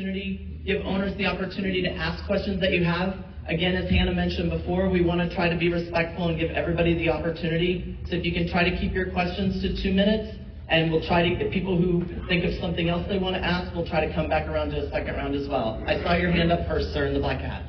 opportunity, give owners the opportunity to ask questions that you have. Again, as Hannah mentioned before, we want to try to be respectful and give everybody the opportunity. So if you can try to keep your questions to 2 minutes, and we'll try to get people who think of something else they want to ask, we'll try to come back around to a second round as well. I saw your hand up first, sir, in the black hat.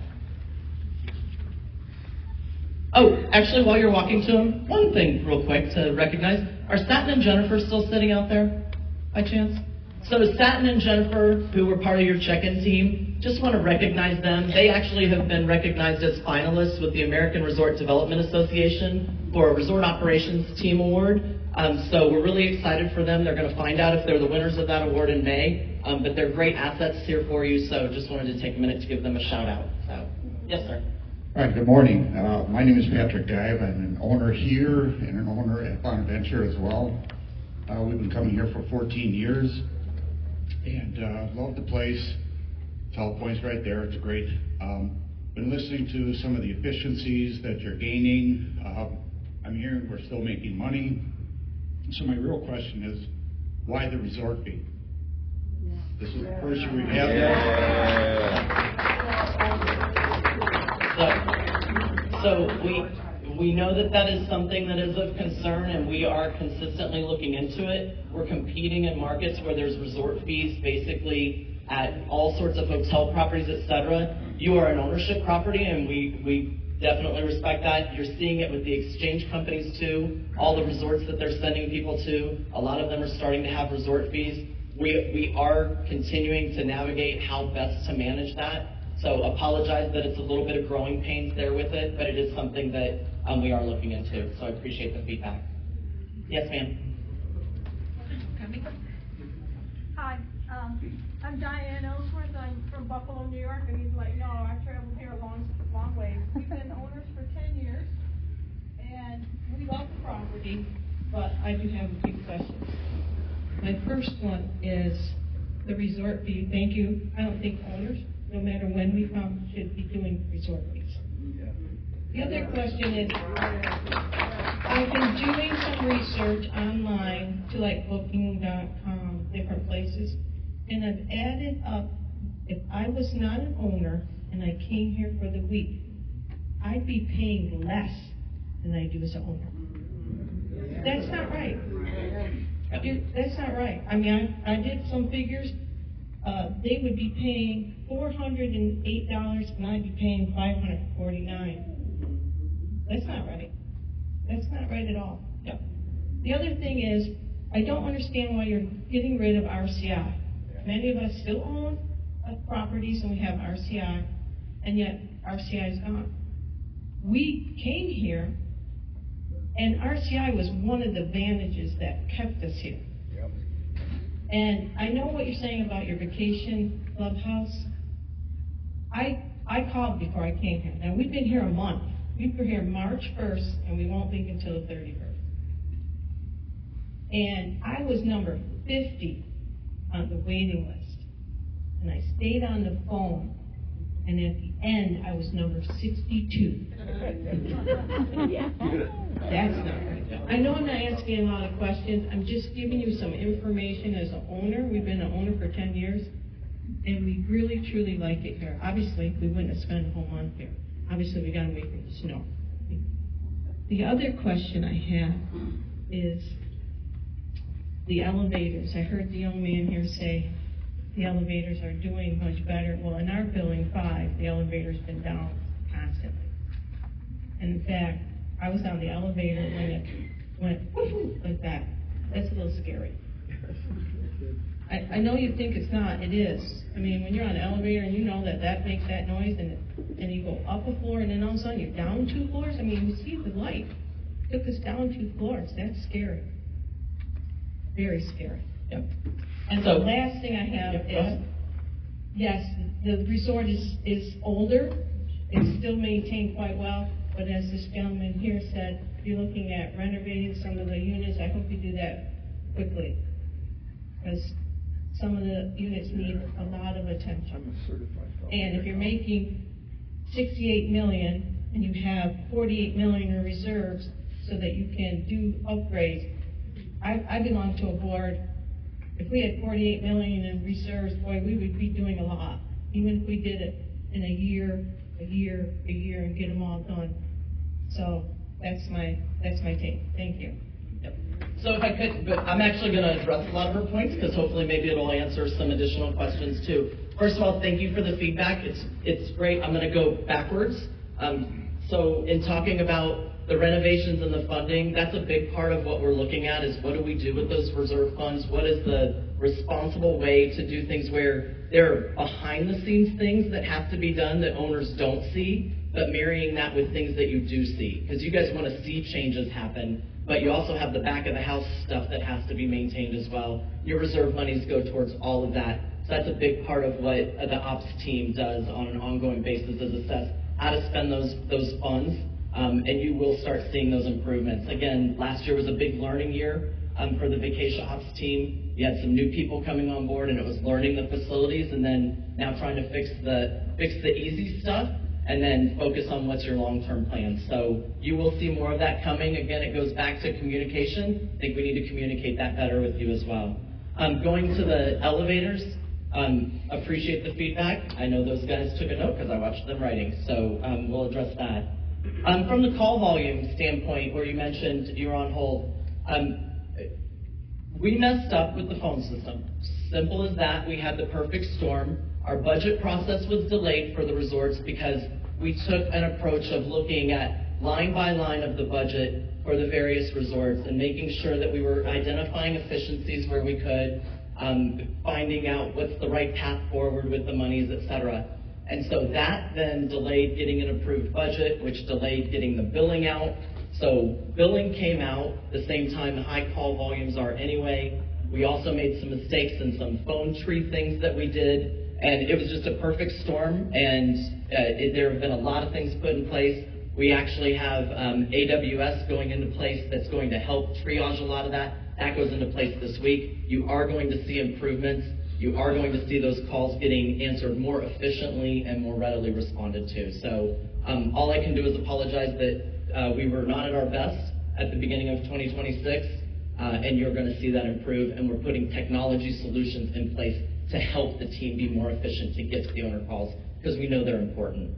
Oh, actually, while you're walking to him, one thing real quick to recognize. Are Satin and Jennifer still sitting out there, by chance? So Satin and Jennifer, who were part of your check-in team, just want to recognize them. They actually have been recognized as finalists with the American Resort Development Association for a Resort Operations Team Award. So we're really excited for them. They're going to find out if they're the winners of that award in May. But they're great assets here for you, so just wanted to take a minute to give them a shout out. So, yes, sir. All right, good morning. My name is Patrick Dive. I'm an owner here and an owner at Bonaventure as well. We've been coming here for 14 years and love the place. Tall Point's right there. It's great. Been listening to some of the efficiencies that you're gaining. I'm hearing we're still making money. So my real question is, why the resort fee? This is the first year we've had that. So we know that is something that is of concern, and we are consistently looking into it. We're competing in markets where there's resort fees basically at all sorts of hotel properties, etc. You are an ownership property, and we definitely respect that. You're seeing it with the exchange companies too, all the resorts that they're sending people to. A lot of them are starting to have resort fees. We are continuing to navigate how best to manage that. So apologize that it's a little bit of growing pains there with it, but it is something that we are looking into. So I appreciate the feedback. Yes, ma'am. Hi, I'm Diane Ellsworth. I'm from Buffalo, New York, and he's like, no, I've traveled here a long way. We've been owners for 10 years, and we love the property, but I do have a few questions. My first one is the resort fee. Thank you. I don't think owners, no matter when we come, should be doing resort fees. The other question is, I've been doing some research online to like Booking.com, different places, and I've added up, if I was not an owner and I came here for the week, I'd be paying less than I do as an owner. That's not right. That's not right. I mean, I did some figures. They would be paying $408 and I'd be paying $549. That's not right. That's not right at all. Yeah. The other thing is, I don't understand why you're getting rid of RCI. Many of us still own properties and we have RCI, and yet RCI is gone. We came here, and RCI was one of the advantages that kept us here. Yep. And I know what you're saying about your vacation clubhouse. I called before I came here. Now, we've been here a month. We were here March 1st, and we won't leave until the 31st. And I was number 50 on the waiting list. And I stayed on the phone, and at the end, I was number 62. That's not right. I know I'm not asking a lot of questions. I'm just giving you some information as an owner. We've been an owner for 10 years, and we really, truly like it here. Obviously, we wouldn't have spent a whole month here. Obviously, we got away from the snow. The other question I have is the elevators. I heard the young man here say the elevators are doing much better. Well, in our building 5, the elevator's been down constantly. And in fact, I was on the elevator when it went woohoo like that. That's a little scary. I know you think it's not. It is. I mean, when you're on an elevator and you know that makes that noise, and you go up a floor, and then all of a sudden you're down 2 floors. I mean, you see the light. It took us down 2 floors. That's scary. Very scary. Yep. And the last thing I have is, yes, the resort is older. It's still maintained quite well. But as this gentleman here said, you're looking at renovating some of the units. I hope you do that quickly, because some of the units need a lot of attention. I'm a certified fellow. And if you're making $68 million and you have $48 million in reserves so that you can do upgrades, I belong to a board. if we had 48 million in reserves, boy, we would be doing a lot, even if we did it in a year, and get them all done. So that's my take. Thank you. Yep. So if I could, but I'm actually going to address a lot of her points because hopefully maybe it'll answer some additional questions too. First of all, thank you for the feedback. It's great. I'm going to go backwards. So in talking about the renovations and the funding, that's a big part of what we're looking at is what do we do with those reserve funds? What is the responsible way to do things where there are behind the scenes things that have to be done that owners don't see, but marrying that with things that you do see. Because you guys want to see changes happen, but you also have the back of the house stuff that has to be maintained as well. Your reserve monies go towards all of that. So that's a big part of what the ops team does on an ongoing basis is assess how to spend those funds. And you will start seeing those improvements. Again, last year was a big learning year for the vacation ops team. You had some new people coming on board, and it was learning the facilities, and then now trying to fix the easy stuff, and then focus on what's your long-term plan. So you will see more of that coming. Again, it goes back to communication. I think we need to communicate that better with you as well. Going to the elevators, appreciate the feedback. I know those guys took a note because I watched them writing, so we'll address that. From the call volume standpoint, where you mentioned you're on hold, we messed up with the phone system. Simple as that. We had the perfect storm. Our budget process was delayed for the resorts because we took an approach of looking at line by line of the budget for the various resorts and making sure that we were identifying efficiencies where we could, finding out what's the right path forward with the monies, et cetera. And so that then delayed getting an approved budget, which delayed getting the billing out. So billing came out the same time the high call volumes are anyway. We also made some mistakes in some phone tree things that we did, and it was just a perfect storm, and there have been a lot of things put in place. We actually have AWS going into place that's going to help triage a lot of that. That goes into place this week. You are going to see improvements. You are going to see those calls getting answered more efficiently and more readily responded to. So all I can do is apologize that we were not at our best at the beginning of 2026, and you're going to see that improve, and we're putting technology solutions in place to help the team be more efficient to get to the owner calls, because we know they're important.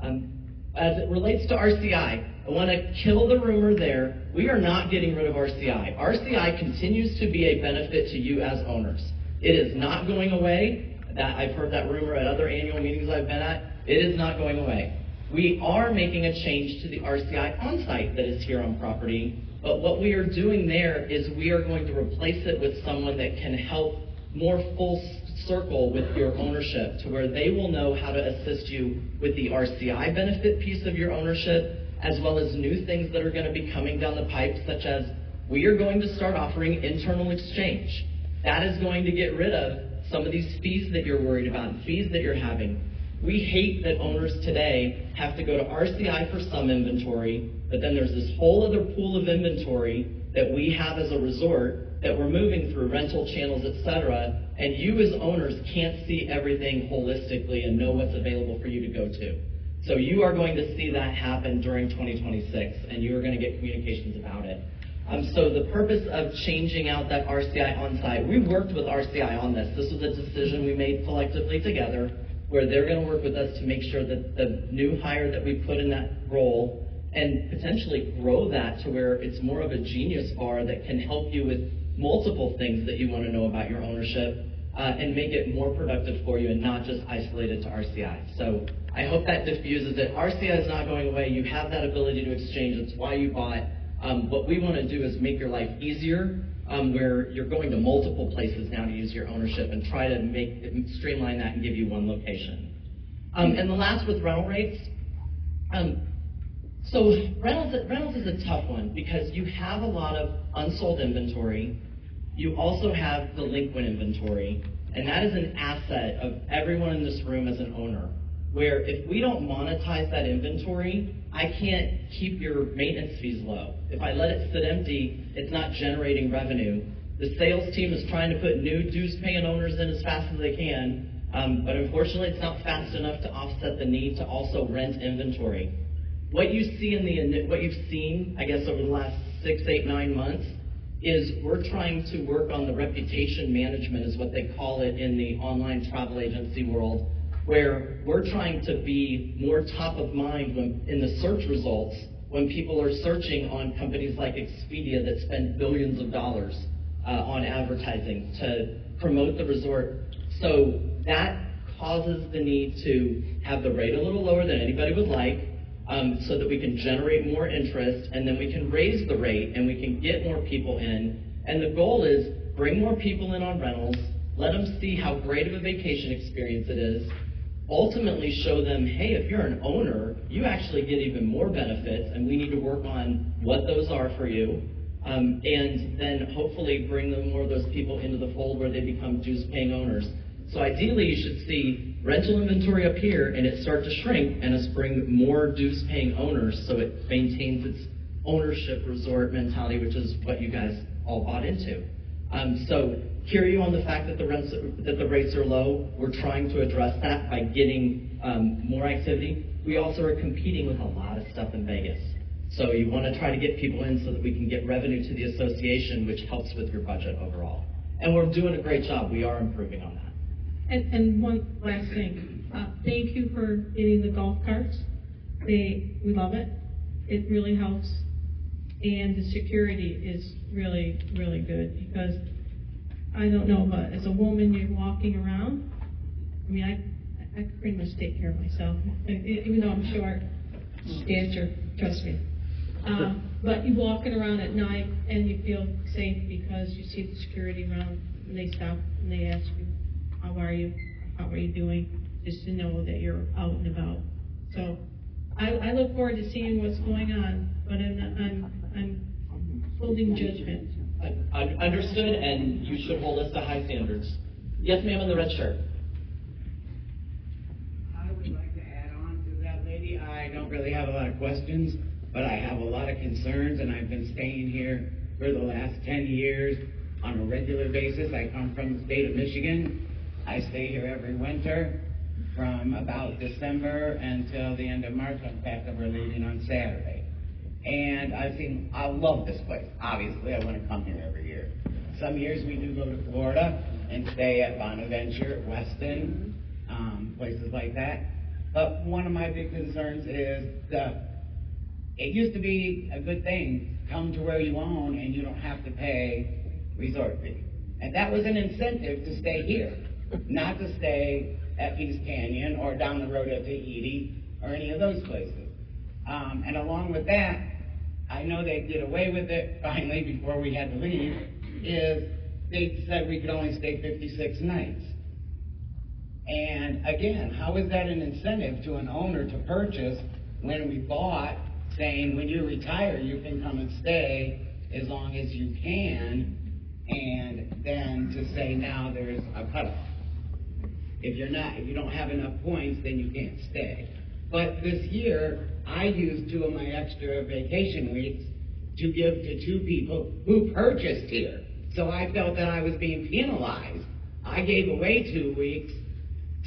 As it relates to RCI, I want to kill the rumor there. We are not getting rid of RCI. RCI continues to be a benefit to you as owners. It is not going away. I've heard that rumor at other annual meetings I've been at. It is not going away. We are making a change to the RCI on-site that is here on property, but what we are doing there is we are going to replace it with someone that can help more full circle with your ownership, to where they will know how to assist you with the RCI benefit piece of your ownership, as well as new things that are going to be coming down the pipe, such as we are going to start offering internal exchange. That is going to get rid of some of these fees that you're worried about, fees that you're having. We hate that owners today have to go to RCI for some inventory, but then there's this whole other pool of inventory that we have as a resort that we're moving through rental channels, et cetera, and you as owners can't see everything holistically and know what's available for you to go to. So you are going to see that happen during 2026, and you are going to get communications about it. So the purpose of changing out that RCI on-site, we worked with RCI on this. This was a decision we made collectively together, where they're going to work with us to make sure that the new hire that we put in that role and potentially grow that to where it's more of a genius bar that can help you with multiple things that you want to know about your ownership, and make it more productive for you and not just isolated to RCI. So I hope that diffuses it. RCI is not going away. You have that ability to exchange. That's why you bought. What we want to do is make your life easier, where you're going to multiple places now to use your ownership, and try to streamline that and give you one location. And the last with rental rates. So rentals is a tough one because you have a lot of unsold inventory. You also have delinquent inventory, and that is an asset of everyone in this room as an owner, where if we don't monetize that inventory, I can't keep your maintenance fees low. If I let it sit empty, it's not generating revenue. The sales team is trying to put new dues-paying owners in as fast as they can, but unfortunately it's not fast enough to offset the need to also rent inventory. What you see what you've seen, I guess, over the last 6, 8, 9 months is we're trying to work on the reputation management, is what they call it in the online travel agency world, where we're trying to be more top of mind in the search results when people are searching on companies like Expedia that spend billions of dollars on advertising to promote the resort. So that causes the need to have the rate a little lower than anybody would like, so that we can generate more interest, and then we can raise the rate and we can get more people in. And the goal is bring more people in on rentals, let them see how great of a vacation experience it is, ultimately show them, hey, if you're an owner, you actually get even more benefits, and we need to work on what those are for you. And then hopefully bring more of those people into the fold where they become dues-paying owners. So ideally, you should see rental inventory up here and it start to shrink and us bring more dues-paying owners so it maintains its ownership resort mentality, which is what you guys all bought into. So hear you on the fact that the rates are low. We're trying to address that by getting more activity. We also are competing with a lot of stuff in Vegas. So you want to try to get people in so that we can get revenue to the association, which helps with your budget overall. And we're doing a great job. We are improving on that. And one last thing, thank you for getting the golf carts. We love it. It really helps. And the security is really, really good, because I don't know, but as a woman, you're walking around. I mean, I can pretty much take care of myself, even though I'm short stature, trust me. But you're walking around at night and you feel safe because you see the security around, and they stop and they ask you, how are you? How are you doing? Just to know that you're out and about. So I look forward to seeing what's going on, but I'm holding judgment. Understood, and you should hold us to high standards. Yes, ma'am, in the red shirt. I would like to add on to that lady. I don't really have a lot of questions, but I have a lot of concerns, and I've been staying here for the last 10 years on a regular basis. I come from the state of Michigan. I stay here every winter from about December until the end of March. In fact, we're leaving on Saturday. And I love this place. Obviously, I want to come here every year. Some years we do go to Florida and stay at Bonaventure, Weston, places like that. But one of my big concerns is it used to be a good thing, come to where you own and you don't have to pay resort fee. And that was an incentive to stay here, not to stay at Peace Canyon or down the road at Tahiti or any of those places. And along with that, I know they did away with it finally before we had to leave, is they said we could only stay 56 nights. And again, how is that an incentive to an owner to purchase when we bought, saying when you retire you can come and stay as long as you can, and then to say now there's a cutoff. If you don't have enough points, then you can't stay. But this year, I used 2 of my extra vacation weeks to give to 2 people who purchased here. So I felt that I was being penalized. I gave away 2 weeks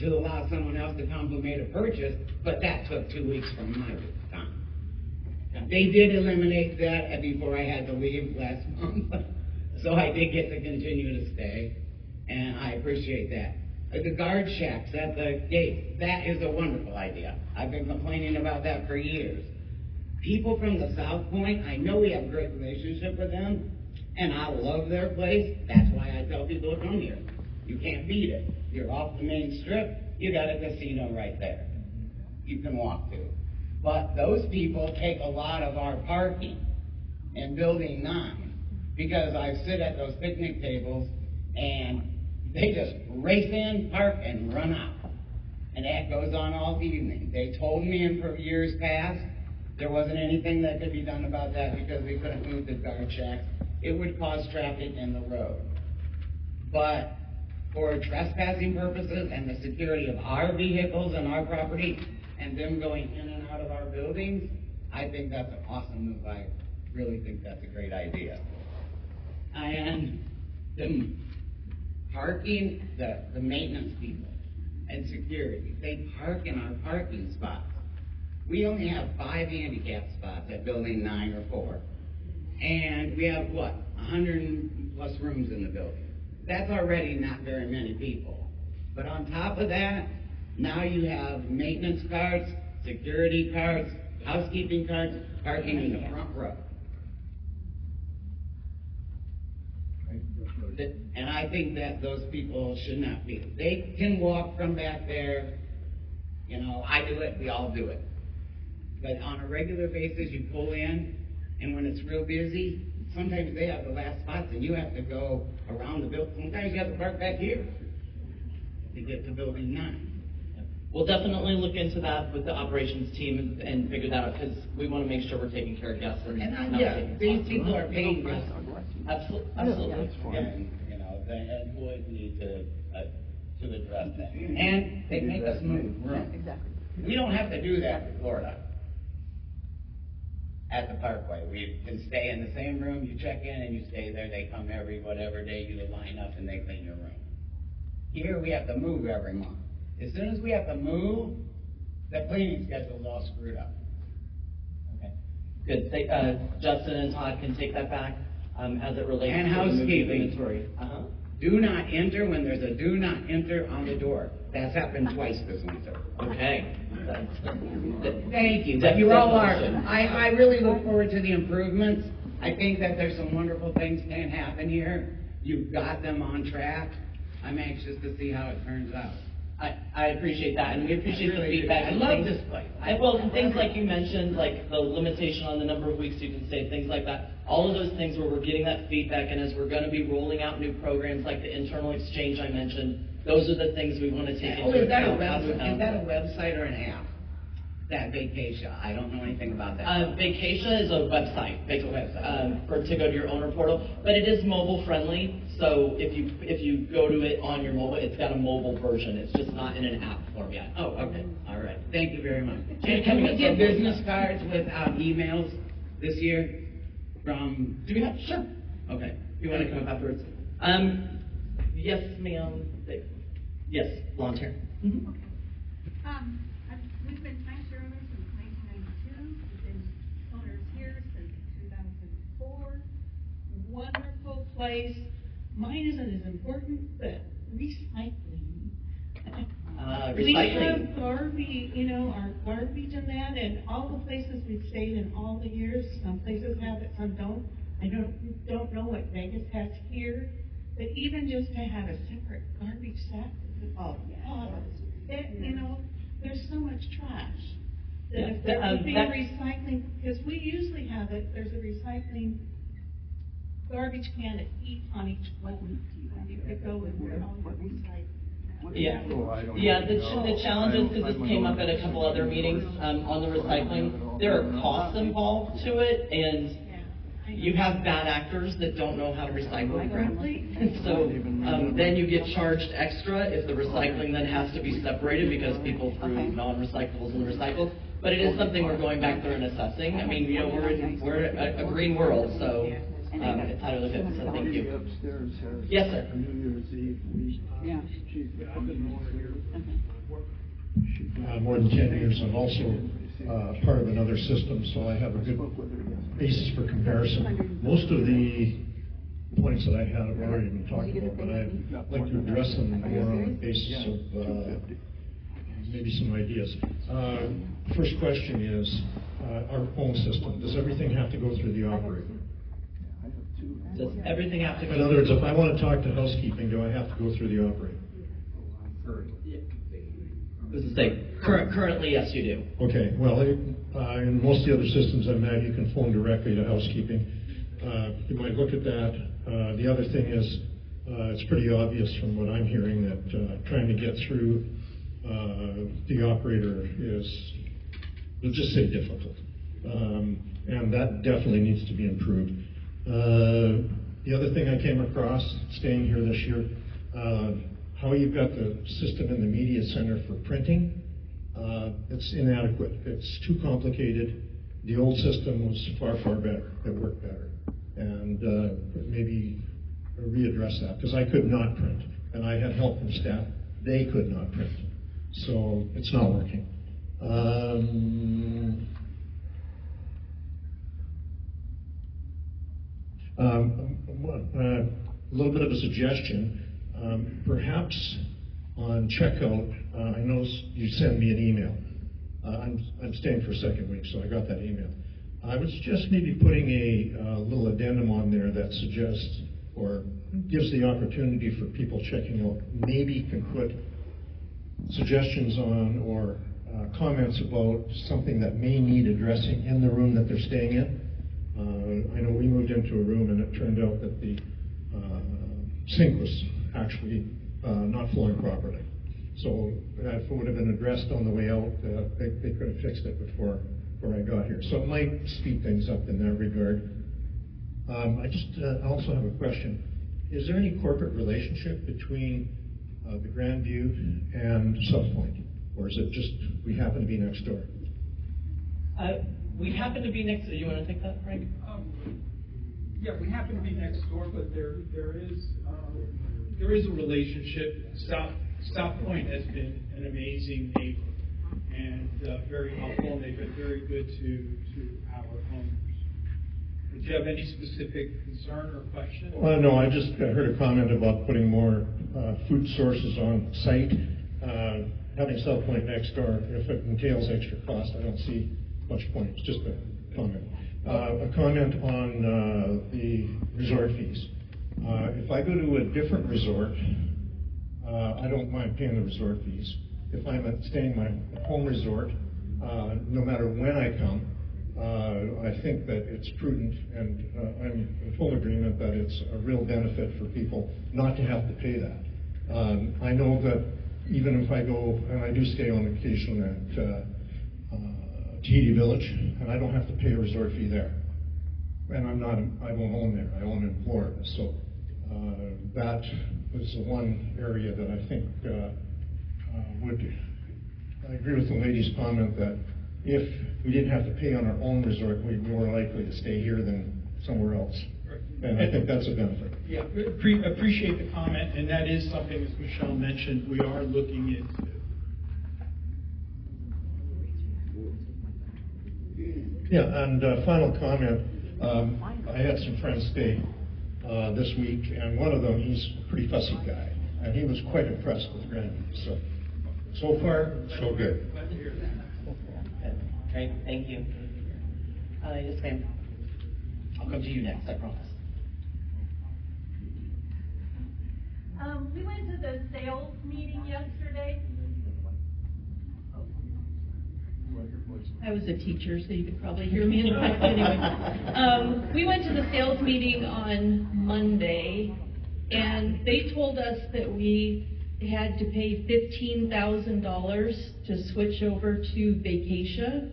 to allow someone else to come who made a purchase, but that took 2 weeks from my time. They did eliminate that before I had to leave last month, so I did get to continue to stay, and I appreciate that. The guard shacks at the gate, that is a wonderful idea. I've been complaining about that for years. People from the South Point, I know we have a great relationship with them, and I love their place. That's why I tell people to come here. You can't beat it. You're off the main strip, you got a casino right there you can walk to. But those people take a lot of our parking in Building 9, because I sit at those picnic tables and they just race in, park, and run out. And that goes on all evening. They told me in years past there wasn't anything that could be done about that because we couldn't move the guard shacks. It would cause traffic in the road. But for trespassing purposes and the security of our vehicles and our property and them going in and out of our buildings, I think that's an awesome move. I really think that's a great idea. And the parking, the maintenance people and security, they park in our parking spots. We only have 5 handicap spots at Building 9 or 4. And we have, 100+ rooms in the building. That's already not very many people. But on top of that, now you have maintenance cards, security cards, housekeeping cards, parking in the front row. And I think that those people should not be. They can walk from back there. You know, I do it, we all do it. But on a regular basis, you pull in, and when it's real busy, sometimes they have the last spots, and you have to go around the building. Sometimes you have to park back here to get to building 9. We'll definitely look into that with the operations team and figure that out, because we want to make sure we're taking care of guests and not Yeah, taking these costs. people are paying us. Absolutely, absolutely. And, you know, the employees need to address that. And they make us move room. Exactly. We don't have to do that in Florida. At the Parkway, we can stay in the same room, you check in and you stay there, they come every whatever day, you line up and they clean your room. Here, we have to move every month. As soon as we have to move, the cleaning schedule's all screwed up. Okay, good. Justin and Todd can take that back, as it relates And to the moving housekeeping. inventory. Uh-huh. Do not enter when there's a do not enter on the door. That's happened twice this winter. Okay. Thank you, but you all are. I really look forward to the improvements. I think that there's some wonderful things can happen here. You've got them on track. I'm anxious to see how it turns out. I appreciate that, and we appreciate the feedback. I love this place. Well, things like you mentioned, like the limitation on the number of weeks you can stay, things like that. All of those things where we're getting that feedback, and as we're going to be rolling out new programs like the internal exchange I mentioned, those are the things we want to take into account. Is that a website or an app? That Vacatia, I don't know anything about that. Vacatia is a website, It's a website. to go to your owner portal, but it is mobile friendly. So if you go to it on your mobile, it's got a mobile version. It's just not in an app form yet. Oh, okay, all right, thank you very much. And Can we at get some point. business cards with emails this year from? Do we have? Sure. Okay. You want to come up afterwards? Yes, ma'am. Yes, blonde hair. Mm-hmm. We've been timeshare owners since 1992. We've been owners here since 2004. Wonderful place. Mine isn't as important, but recycling. We Recycling. have garbage, you know, our garbage and that, and all the places we've stayed in all the years, some places have it, some don't. I don't know what Vegas has here, but even just to have a separate garbage sack with all the bottles, you know, there's so much trash. That if there would be recycling, because we usually have it, there's a recycling garbage can on each one. You could go and put all your recycling. Yeah, the challenge is, because this came up at a couple other meetings, on the recycling, there are costs involved to it, and you have bad actors that don't know how to recycle correctly. And so, then you get charged extra if the recycling then has to be separated because people threw non-recyclables in the recyclables. But it is something we're going back there and assessing. I mean, you know, we're a green world, so, it's how to look at it, so thank you. Upstairs has Yes, sir. a New Year's Eve week. Yeah. I've been over here. Okay. More than 10 years. I'm also part of another system, so I have a good basis for comparison. Most of the points that I had have already been talked about, but I'd like to address them more on the basis of maybe some ideas. First question is our phone system. Does everything have to go through the operator? Does everything have to go? In other words, if I want to talk to housekeeping, do I have to go through the operator? This is say, currently, yes, you do. Okay, well, in most of the other systems I've had, you can phone directly to housekeeping. You might look at that. The other thing is, it's pretty obvious from what I'm hearing that trying to get through the operator is, let's just say, difficult. And that definitely needs to be improved. The other thing I came across, staying here this year, how you've got the system in the media center for printing, it's inadequate. It's too complicated. The old system was far, far better. It worked better. And maybe readdress that, because I could not print. And I had help from staff. They could not print. So it's not working. A little bit of a suggestion, perhaps on checkout, I noticed you send me an email. I'm staying for a second week, so I got that email. I would suggest maybe putting a little addendum on there that suggests or gives the opportunity for people checking out, maybe can put suggestions on or comments about something that may need addressing in the room that they're staying in. I know we moved into a room and it turned out that the sink was actually not flowing properly. So if it would have been addressed on the way out, they could have fixed it before I got here. So it might speed things up in that regard. I also have a question. Is there any corporate relationship between the Grandview and Southpoint? Or is it just we happen to be next door? We happen to be next to, you want to take that, Frank? Yeah, we happen to be next door, but there is a relationship. South Point has been an amazing neighbor and very helpful, and they've been very good to our owners. Do you have any specific concern or question? Well, no, I just heard a comment about putting more food sources on site. Having South Point next door, if it entails extra cost, I don't see much point. It's just a comment. A comment on the resort fees. If I go to a different resort, I don't mind paying the resort fees. If I'm staying my home resort, no matter when I come, I think that it's prudent, and I'm in full agreement that it's a real benefit for people not to have to pay that. I know that even if I go, and I do stay on occasion at Tahiti Village, and I don't have to pay a resort fee there. And I don't own there, I own in Florida. So that is the one area that I think I agree with the lady's comment that if we didn't have to pay on our own resort, we'd be more likely to stay here than somewhere else. And I think that's a benefit. Yeah, appreciate the comment, and that is something, as Michelle mentioned, we are looking into. Yeah, and final comment, I had some friends stay this week, and one of them, he's a pretty fussy guy, and he was quite impressed with Grandview. So far, so good. Great, thank you. Yes, ma'am. I'll come to you next, I promise. We went to the sales meeting yesterday. I was a teacher, so you could probably hear me in the back anyway. We went to the sales meeting on Monday, and they told us that we had to pay $15,000 to switch over to Vacation,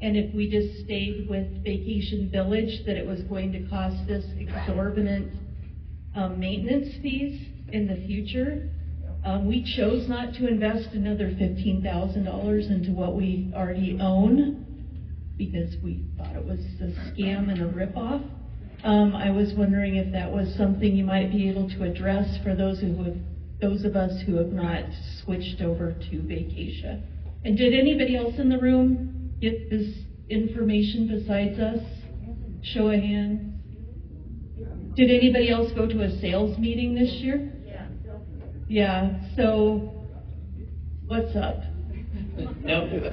and if we just stayed with Vacation Village, that it was going to cost us exorbitant maintenance fees in the future. We chose not to invest another $15,000 into what we already own because we thought it was a scam and a ripoff. I was wondering if that was something you might be able to address for those of us who have not switched over to Vacation. And did anybody else in the room get this information besides us? Show of hands. Did anybody else go to a sales meeting this year? Yeah, so what's up? No,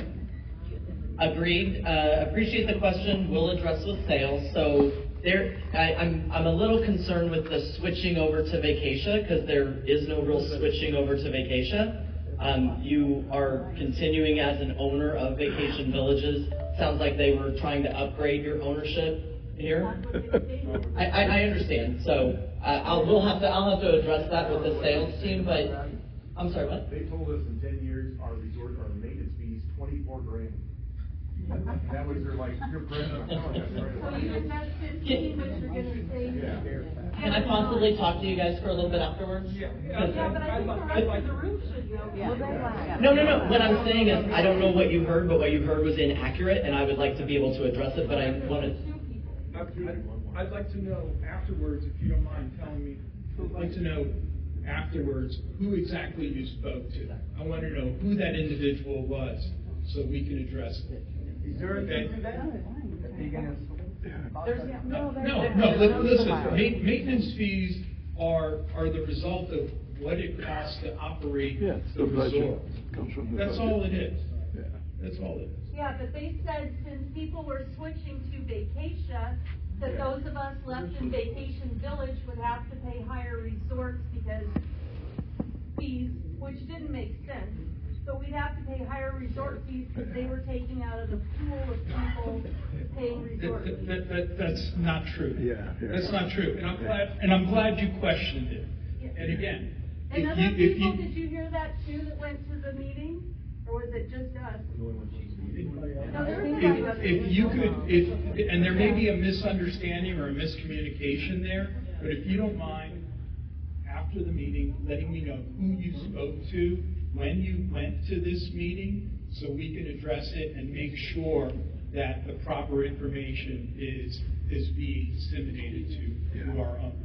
agreed. Appreciate the question. We'll address with sales. So I'm a little concerned with the switching over to Vacation because there is no real switching over to Vacation. You are continuing as an owner of Vacation Villages. Sounds like they were trying to upgrade your ownership here. I understand. So I'll have to address that with the sales team. But I'm sorry, what? They told us in 10 years our maintenance fees $24,000. That was their your present. So you invested 15, but you're going to stay. Yeah. Can I possibly talk to you guys for a little bit afterwards? Yeah, but I think the rest of the room should go. No. What I'm saying is, I don't know what you heard, but what you heard was inaccurate, and I would like to be able to address it, but I want to... I'd like to know afterwards, if you don't mind telling me, I'd like to know afterwards who exactly you spoke to. I want to know who that individual was so we can address it. Is there a Okay. Listen, maintenance fees are the result of what it costs to operate the resort. That's all it is. That's all it is. Yeah, but they said since people were switching to Vacation, that those of us left in Vacation Village would have to pay higher resorts because fees, which didn't make sense. So we'd have to pay higher resort fees because they were taking out of the pool of people paying resort fees. That's not true. That's not true. And I'm glad you questioned it. And again, And other people, did you hear that too, that went to the meeting? Or was it just us? No, if you could, and there may be a misunderstanding or a miscommunication there, but if you don't mind, after the meeting, letting me know who you spoke to, when you went to this meeting, so we can address it and make sure that the proper information is being disseminated to our owners.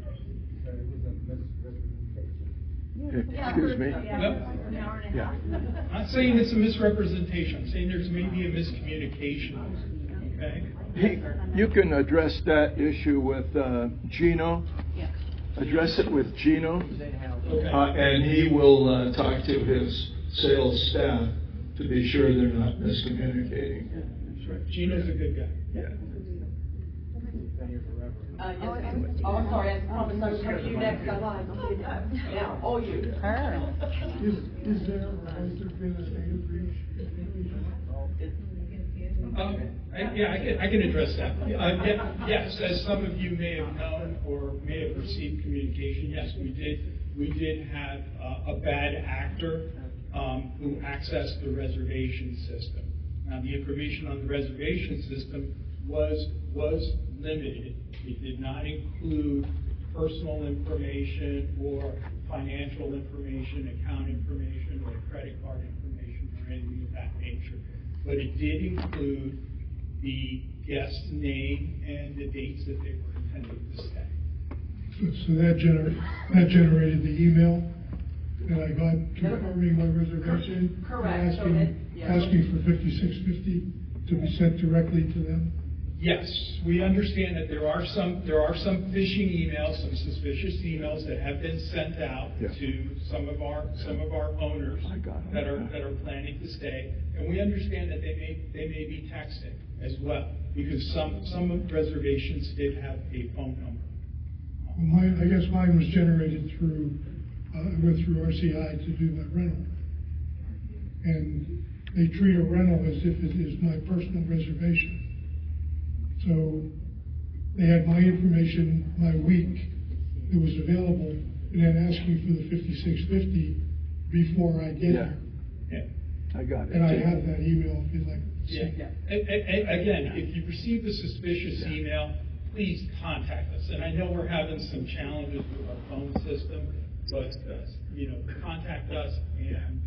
Excuse me? I'm not saying it's a misrepresentation. I'm saying there's maybe a miscommunication. Okay? You can address that issue with Gino. Address it with Gino. And he will talk to his sales staff to be sure they're not miscommunicating. That's right. Gino's a good guy. Yeah. Yes. Oh, I'm sorry. I promised I would come to you next. Now, all you. Is there been a data breach? I can address that. Yes, as some of you may have known or may have received communication, yes, we did have a bad actor who accessed the reservation system. Now, the information on the reservation system was limited. It did not include personal information or financial information, account information, or credit card information, or anything of that nature. But it did include the guest's name and the dates that they were intending to stay. So that generated the email that I got confirming my reservation? Correct. Asking for $56.50 to be sent directly to them? Yes, we understand that there are some phishing emails, some suspicious emails that have been sent out to some of our owners that are planning to stay, and we understand that they may be texting as well, because some of the reservations did have a phone number. Well, I guess mine was generated through I went through RCI to do my rental, and they treat a rental as if it is my personal reservation. So they had my information, my week that was available, and then asked me for the $56.50 before I get here. Yeah. I got it. And I have that email if you'd like to see it. Again, if you receive a suspicious email, please contact us. And I know we're having some challenges with our phone system, but contact us and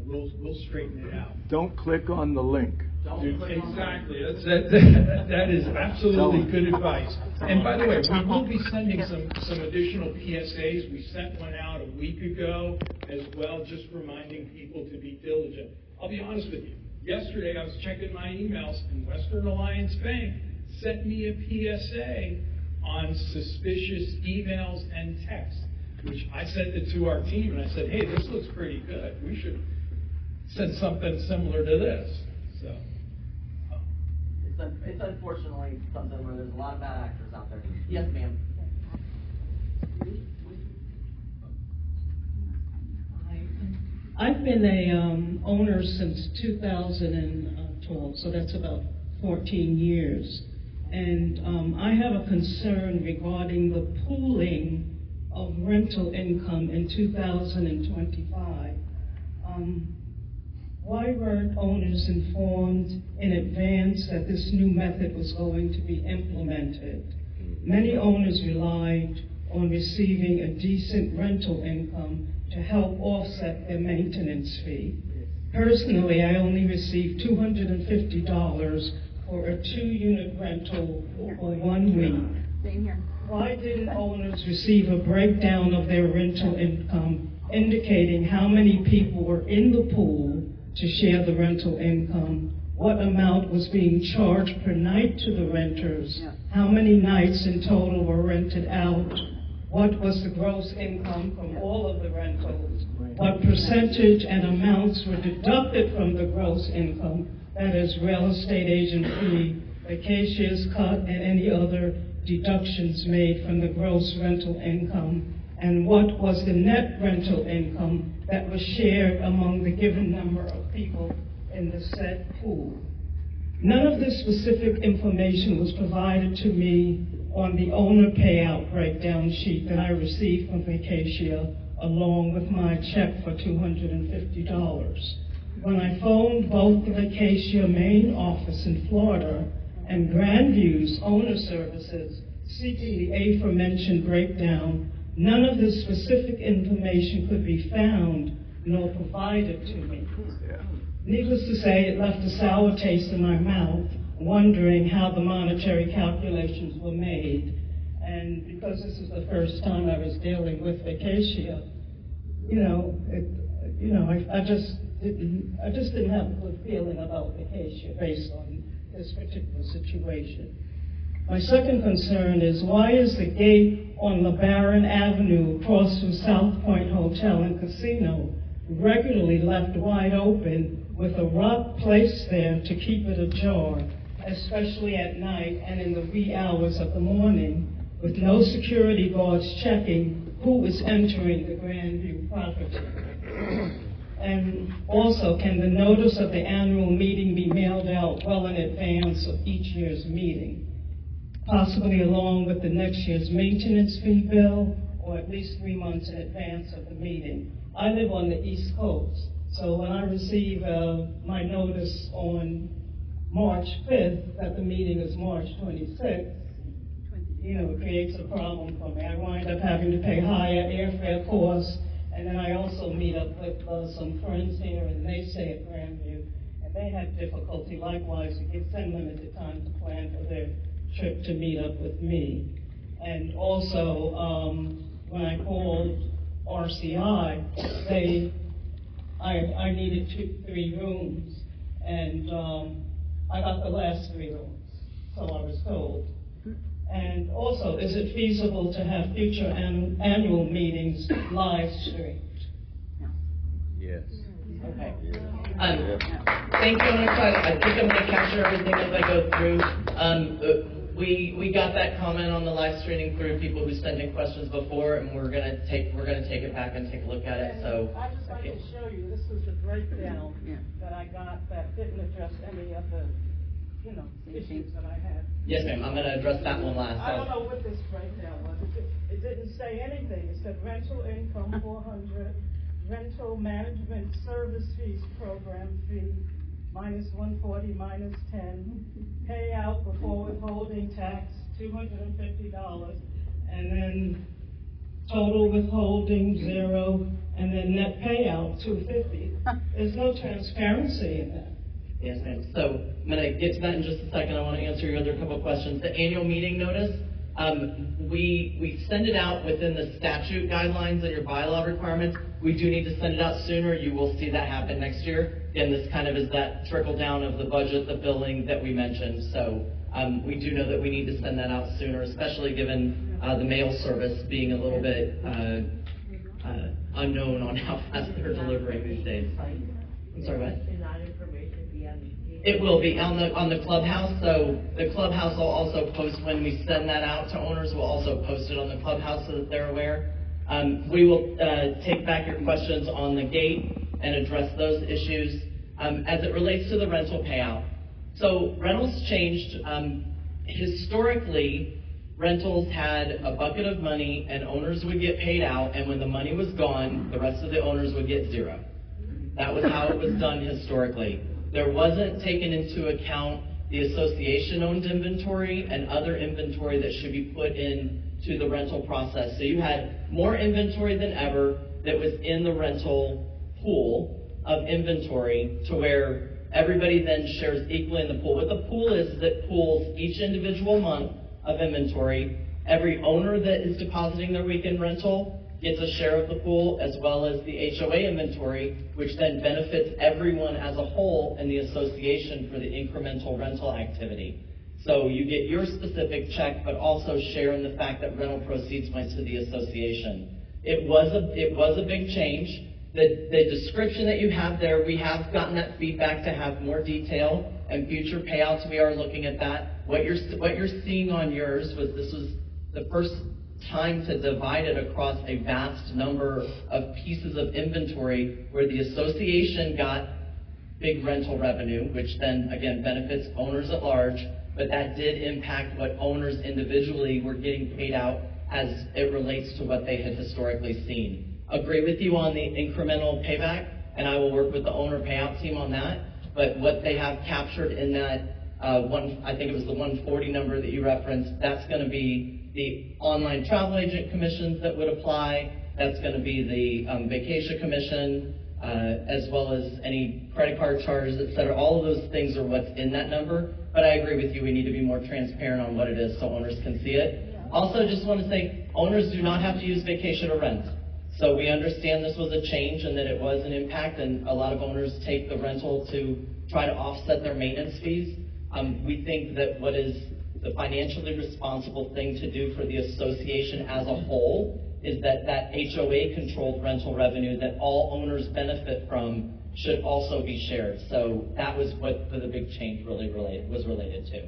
we'll straighten it out. Don't click on the link. Exactly. That is absolutely good advice. And by the way, we will be sending some additional PSAs. We sent one out a week ago as well, just reminding people to be diligent. I'll be honest with you. Yesterday I was checking my emails, and Western Alliance Bank sent me a PSA on suspicious emails and texts, which I sent it to our team, and I said, hey, this looks pretty good. We should send something similar to this. So. It's unfortunately something where there's a lot of bad actors out there. Yes, ma'am. I've been a owner since 2012, so that's about 14 years. And I have a concern regarding the pooling of rental income in 2025. Why weren't owners informed in advance that this new method was going to be implemented? Many owners relied on receiving a decent rental income to help offset their maintenance fee. Personally, I only received $250 for a 2-unit rental for 1 week. Same here. Why didn't owners receive a breakdown of their rental income indicating how many people were in the pool to share the rental income? what amount was being charged per night to the renters, how many nights in total were rented out, what was the gross income from all of the rentals, what percentage and amounts were deducted from the gross income, that is real estate agent fee, vacations cut, and any other deductions made from the gross rental income, and what was the net rental income that was shared among the given number of people in the said pool. None of this specific information was provided to me on the owner payout breakdown sheet that I received from Vacatia, along with my check for $250. When I phoned both the Vacatia main office in Florida and Grandview's owner services seeking the aforementioned breakdown, none of this specific information could be found nor provided to me. Needless to say, it left a sour taste in my mouth, wondering how the monetary calculations were made. And because this is the first time I was dealing with Vacatia, I just didn't have a good feeling about Vacatia based on this particular situation. My second concern is, why is the gate on LeBaron Avenue across from South Point Hotel and Casino regularly left wide open with a rock placed there to keep it ajar, especially at night and in the wee hours of the morning, with no security guards checking who is entering the Grandview property? And also, can the notice of the annual meeting be mailed out well in advance of each year's meeting, possibly along with the next year's maintenance fee bill, or at least 3 months in advance of the meeting? I live on the East Coast, so when I receive my notice on March 5th that the meeting is March 26th, it creates a problem for me. I wind up having to pay higher airfare costs, and then I also meet up with some friends here, and they stay at Grandview, and they have difficulty likewise. It gives them limited time to plan for their trip to meet up with me. And also, when I called RCI, I needed 3 rooms, and I got the last 3 rooms, so I was told. And also, is it feasible to have future annual meetings live streamed? Yes. Okay. Thank you. I think I'm going to capture everything as I go through. We got that comment on the live streaming through people who sent in questions before, and we're going to take it back and take a look at it. So I'd just like to show you, this was the breakdown that I got that didn't address any of the, issues that I had. Yes, ma'am. I'm going to address that one last. I don't know what this breakdown was. It didn't say anything. It said rental income 400, rental management service fees program fee minus 140 minus 10, payout before withholding tax $250, and then total withholding 0, and then net payout $250. There's no transparency in that. Yes, ma'am. So I'm going to get to that in just a second. I want to answer your other couple questions. The annual meeting notice, we send it out within the statute guidelines and your bylaw requirements. We do need to send it out sooner. You will see that happen next year. Again, this kind of is that trickle down of the budget, the billing that we mentioned. So we do know that we need to send that out sooner, especially given the mail service being a little bit unknown on how fast they're delivering these days. I'm sorry, what? It will be on the clubhouse. So the clubhouse will also post when we send that out to owners. We'll also post it on the clubhouse so that they're aware. We will take back your questions on the gate and address those issues. As it relates to the rental payout, so rentals changed. Historically, rentals had a bucket of money and owners would get paid out, and when the money was gone, the rest of the owners would get 0. That was how it was done historically. There wasn't taken into account the association-owned inventory and other inventory that should be put into the rental process. So you had more inventory than ever that was in the rental pool of inventory, to where everybody then shares equally in the pool. What the pool is that pools each individual month of inventory. Every owner that is depositing their weekend rental gets a share of the pool, as well as the HOA inventory, which then benefits everyone as a whole in the association for the incremental rental activity. So you get your specific check, but also share in the fact that rental proceeds went to the association. It was a big change. The description that you have there, we have gotten that feedback to have more detail, and future payouts, we are looking at that. What you're seeing on yours this was the first time to divide it across a vast number of pieces of inventory where the association got big rental revenue, which then again benefits owners at large, but that did impact what owners individually were getting paid out as it relates to what they had historically seen. Agree with you on the incremental payback, and I will work with the owner payout team on that, but what they have captured in that I think it was the 140 number that you referenced, that's going to be the online travel agent commissions that would apply. That's going to be the vacation commission, as well as any credit card charges, et cetera. All of those things are what's in that number. But I agree with you, we need to be more transparent on what it is so owners can see it. Also, just want to say, owners do not have to use vacation or rent. So we understand this was a change and that it was an impact, and a lot of owners take the rental to try to offset their maintenance fees. We think that what is the financially responsible thing to do for the association as a whole is that HOA-controlled rental revenue that all owners benefit from should also be shared. So that was what the big change really was related to.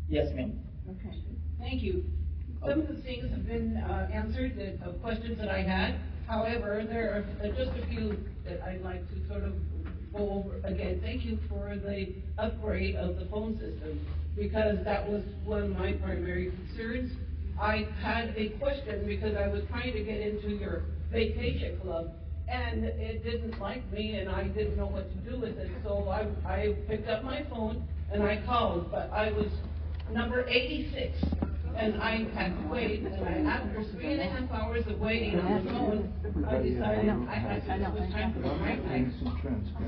Yes, ma'am. Okay, thank you. Some of the things have been answered, the questions that I had. However, there are just a few that I'd like to sort of go over again. Thank you for the upgrade of the phone system, because that was one of my primary concerns. I had a question because I was trying to get into your vacation club, and it didn't like me, and I didn't know what to do with it. So I picked up my phone and I called, but I was number 86, and I had to wait. And after 3.5 hours of waiting on the phone, I decided it was time for my night.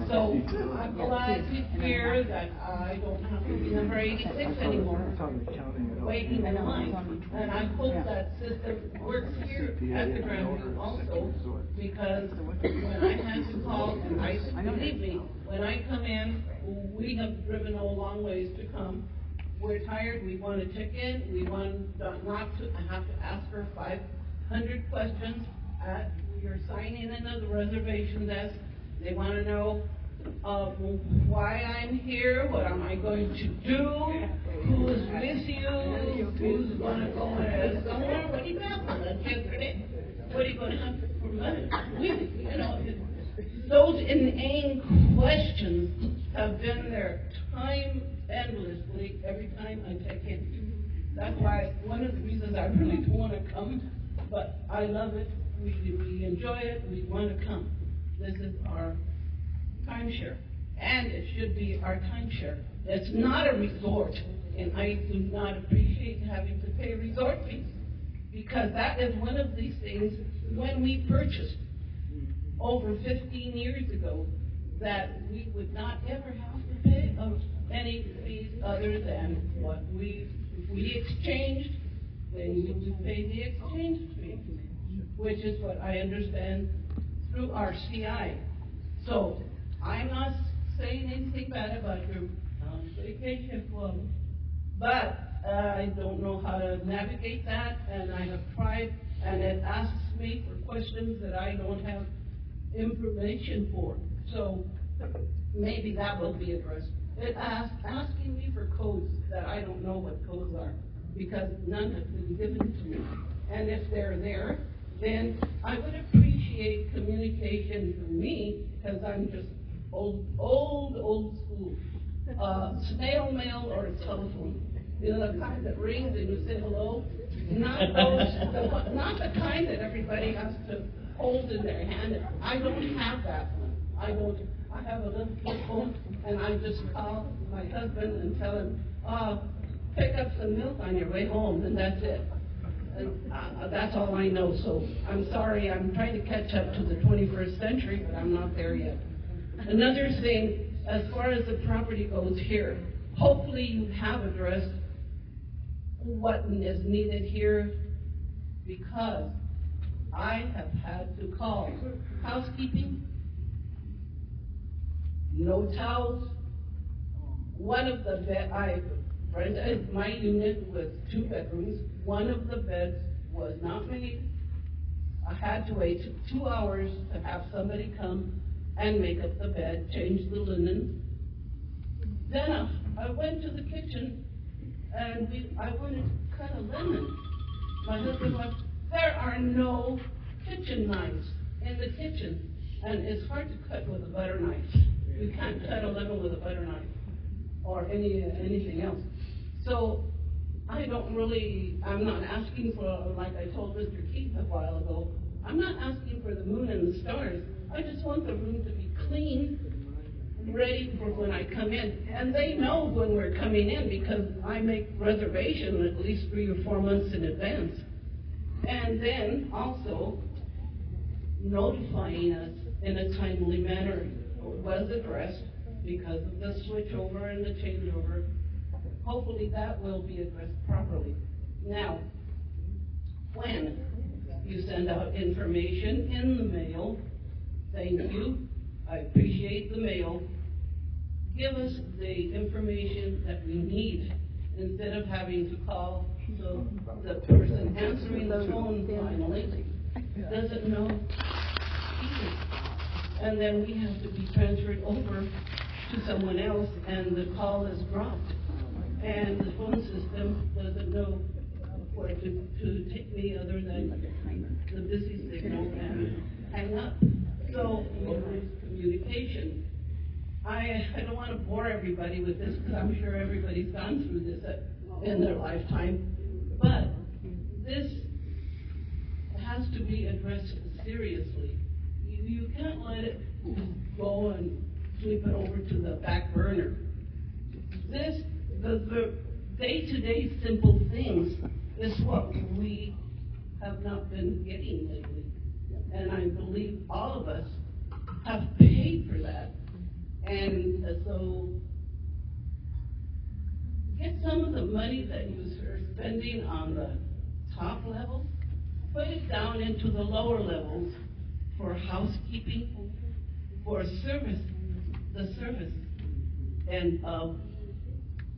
So I'm glad to hear that I don't have to be number 86 anymore, waiting in line. And I hope that system works here at the Grandview also, because when I had to call, and believe me, when I come in, we have driven a long ways to come. We're tired, we want to check in, we want not to have to ask her 500 questions at your signing in of the reservation desk. They want to know why I'm here, what am I going to do, who's with you, who's going to go somewhere, what do you have for lunch yesterday, what are you going to have for lunch, those inane questions have been there time endlessly every time I check in. That's why one of the reasons I really don't want to come, but I love it, we enjoy it, we want to come. This is our timeshare, and it should be our timeshare. It's not a resort, and I do not appreciate having to pay resort fees, because that is one of these things when we purchased over 15 years ago, that we would not ever have to pay any fees other than what if we exchanged, then you would pay the exchange fee, which is what I understand through our CI. So I'm not saying anything bad about your vacation club, but I don't know how to navigate that, and I have tried, and it asks me for questions that I don't have information for. So maybe that will be addressed. It asking me for codes that I don't know what codes are, because none have been given to me. And if they're there, then I would appreciate communication from me, because I'm just old school. Snail mail or a telephone. The kind that rings and you say hello. Not the kind that everybody has to hold in their hand. I don't have that one. I have a little flip phone, and I just call my husband and tell him, pick up some milk on your way home, and that's it. And that's all I know. So I'm sorry, I'm trying to catch up to the 21st century, but I'm not there yet. Another thing, as far as the property goes here, hopefully you have addressed what is needed here, because I have had to call housekeeping, no towels. One of the I rented my unit with 2 bedrooms. One of the beds was not made. I had to wait 2 hours to have somebody come and make up the bed, change the linen. Then I went to the kitchen and I wanted to cut a lemon. My husband went, there are no kitchen knives in the kitchen, and it's hard to cut with a butter knife. You can't cut a lemon with a butter knife or anything else. So I'm not asking for, like I told Mr. Keith a while ago, I'm not asking for the moon and the stars. I just want the room to be clean, ready for when I come in. And they know when we're coming in because I make reservation at least 3 or 4 months in advance. And then also notifying us in a timely manner was addressed because of the switchover and the changeover. Hopefully that will be addressed properly. Now, when you send out information in the mail, thank you, I appreciate the mail. Give us the information that we need instead of having to call the person answering the phone finally doesn't know either. And then we have to be transferred over to someone else and the call is dropped. And the phone system doesn't know where to take me other than the busy signal and hang up. So we lose communication. I don't want to bore everybody with this because I'm sure everybody's gone through this in their lifetime. But this has to be addressed seriously. You can't let it go and sweep it over to the back burner. The day-to-day simple things is what we have not been getting lately. And I believe all of us have paid for that. And so get some of the money that you are spending on the top level, put it down into the lower levels for housekeeping, for service, the service, and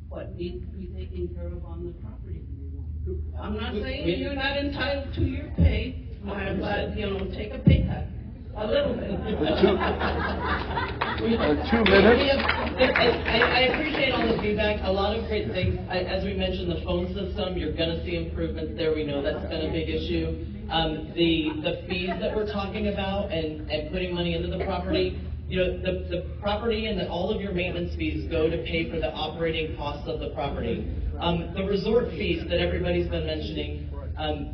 what needs to be taken care of on the property. I'm not saying you're not entitled to your pay, but, take a pay cut, a little bit. 2 minutes. I appreciate all the feedback, a lot of great things. As we mentioned, the phone system, you're gonna see improvements there. We know that's been a big issue. The fees that we're talking about and putting money into the property, the property and all of your maintenance fees go to pay for the operating costs of the property. The resort fees that everybody's been mentioning,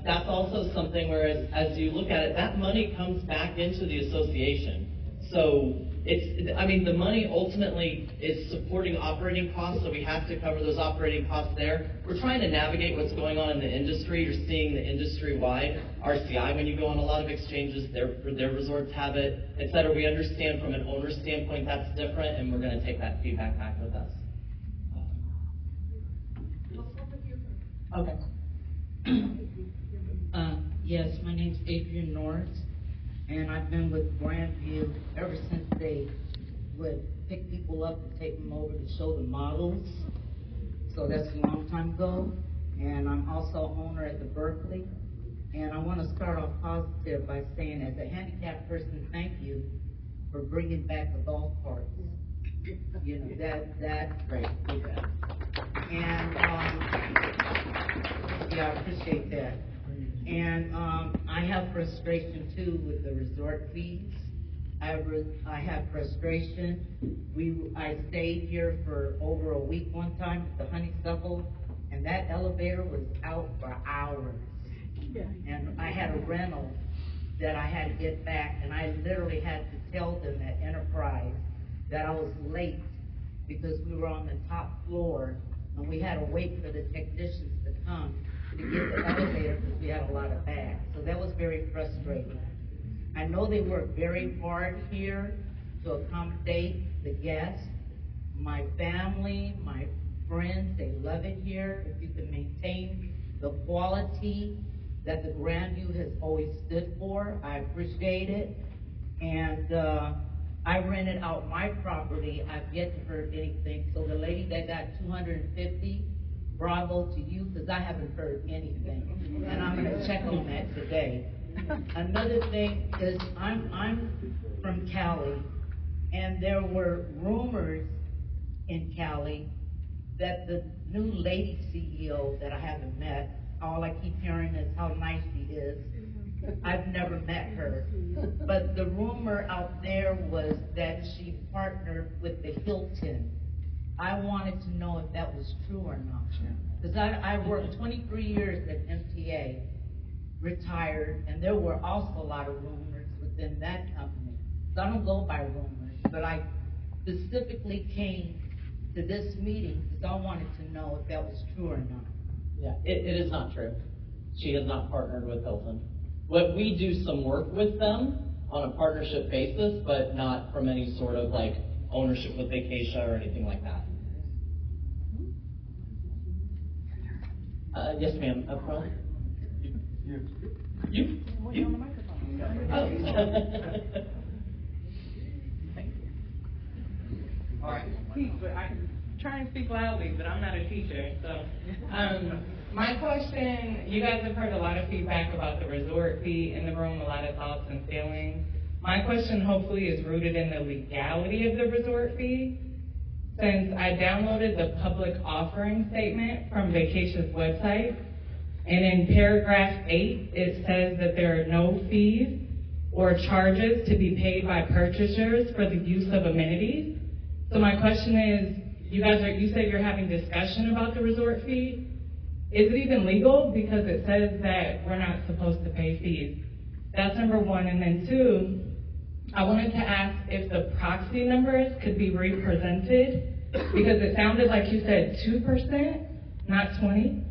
that's also something where as you look at it, that money comes back into the association. So the money ultimately is supporting operating costs, so we have to cover those operating costs there. We're trying to navigate what's going on in the industry. You're seeing the industry-wide RCI when you go on a lot of exchanges, their resorts have it, et cetera. We understand from an owner standpoint that's different, and we're going to take that feedback back with us. Okay. Yes, my name's Adrian Norris, and I've been with Grandview ever since they would pick people up and take them over to show the models. So that's a long time ago. And I'm also owner at the Berkeley. And I want to start off positive by saying, as a handicapped person, thank you for bringing back the golf carts. That's great. And yeah, I appreciate that. And I have frustration too with the resort fees. I have frustration. I stayed here for over a week one time at the Honeysuckle, and that elevator was out for hours. And I had a rental that I had to get back, and I literally had to tell them at Enterprise that I was late because we were on the top floor, and we had to wait for the technicians to come to get the elevator because we had a lot of bags. So that was very frustrating. I know they work very hard here to accommodate the guests. My family, my friends, they love it here. If you can maintain the quality that the Grandview has always stood for. I appreciate it. And I rented out my property. I've yet to heard anything. So the lady that got 250, bravo to you, because I haven't heard anything. And I'm going to check on that today. Another thing is I'm from Cali, and there were rumors in Cali that the new lady CEO that I haven't met, all I keep hearing is how nice she is. I've never met her. But the rumor out there was that she partnered with the Hilton. I wanted to know if that was true or not. Because I worked 23 years at MTA, retired, and there were also a lot of rumors within that company. So I don't go by rumors, but I specifically came to this meeting because I wanted to know if that was true or not. Yeah, it is not true. She has not partnered with Hilton. What we do some work with them on a partnership basis, but not from any sort of like ownership with Vacatia or anything like that. Yes, ma'am, up front. You? Oh. All right, but I can try and speak loudly, but I'm not a teacher, so. My question, you guys have heard a lot of feedback about the resort fee in the room, a lot of thoughts and feelings. My question hopefully is rooted in the legality of the resort fee. Since I downloaded the public offering statement from Vacatia's website, and in paragraph 8, it says that there are no fees or charges to be paid by purchasers for the use of amenities. So my question is, you said you're having discussion about the resort fee. Is it even legal? Because it says that we're not supposed to pay fees. That's number one. And then two, I wanted to ask if the proxy numbers could be represented, because it sounded like you said 2%, not 20.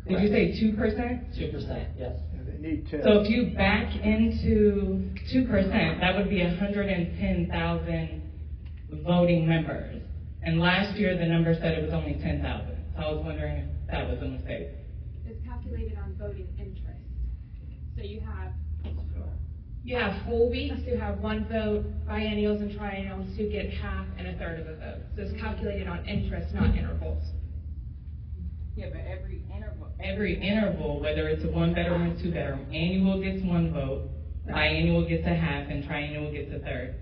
Did you say 2%? 2%, yes. They need 10. So if you back into 2%, that would be 110,000 voting members. And last year, the number said it was only 10,000. So I was wondering if that was a mistake. It's calculated on voting interest. So you have full weeks who have one vote, biennials and triennials who get half and a third of a vote. So it's calculated on interest, not intervals. Yeah, but every interval, whether it's a 1-bedroom or 2-bedroom, annual gets one vote, biannual gets a half, and triennial gets a third.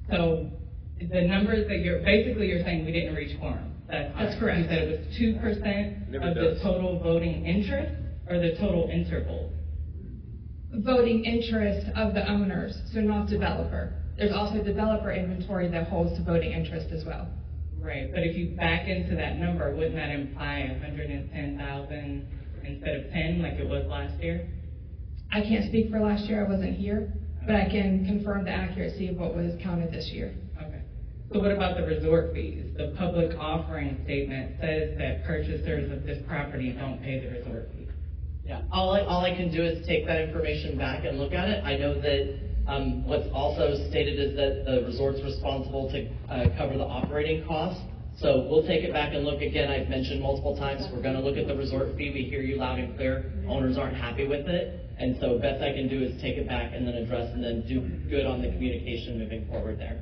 So the numbers that you're saying we didn't reach quorum. That's correct. You said it was 2% of the total voting interest or the total interval? Voting interest of the owners, so not developer. There's also developer inventory that holds to voting interest as well. Right, but if you back into that number, wouldn't that imply 110,000 instead of 10 like it was last year? I can't speak for last year, I wasn't here, but I can confirm the accuracy of what was counted this year. Okay. So what about the resort fees? The public offering statement says that purchasers of this property don't pay the resort fee. Yeah, all I can do is take that information back and look at it. I know that what's also stated is that the resort's responsible to cover the operating costs. So we'll take it back and look again. I've mentioned multiple times, we're gonna look at the resort fee. We hear you loud and clear. Owners aren't happy with it. And so best I can do is take it back and then address and then do good on the communication moving forward there.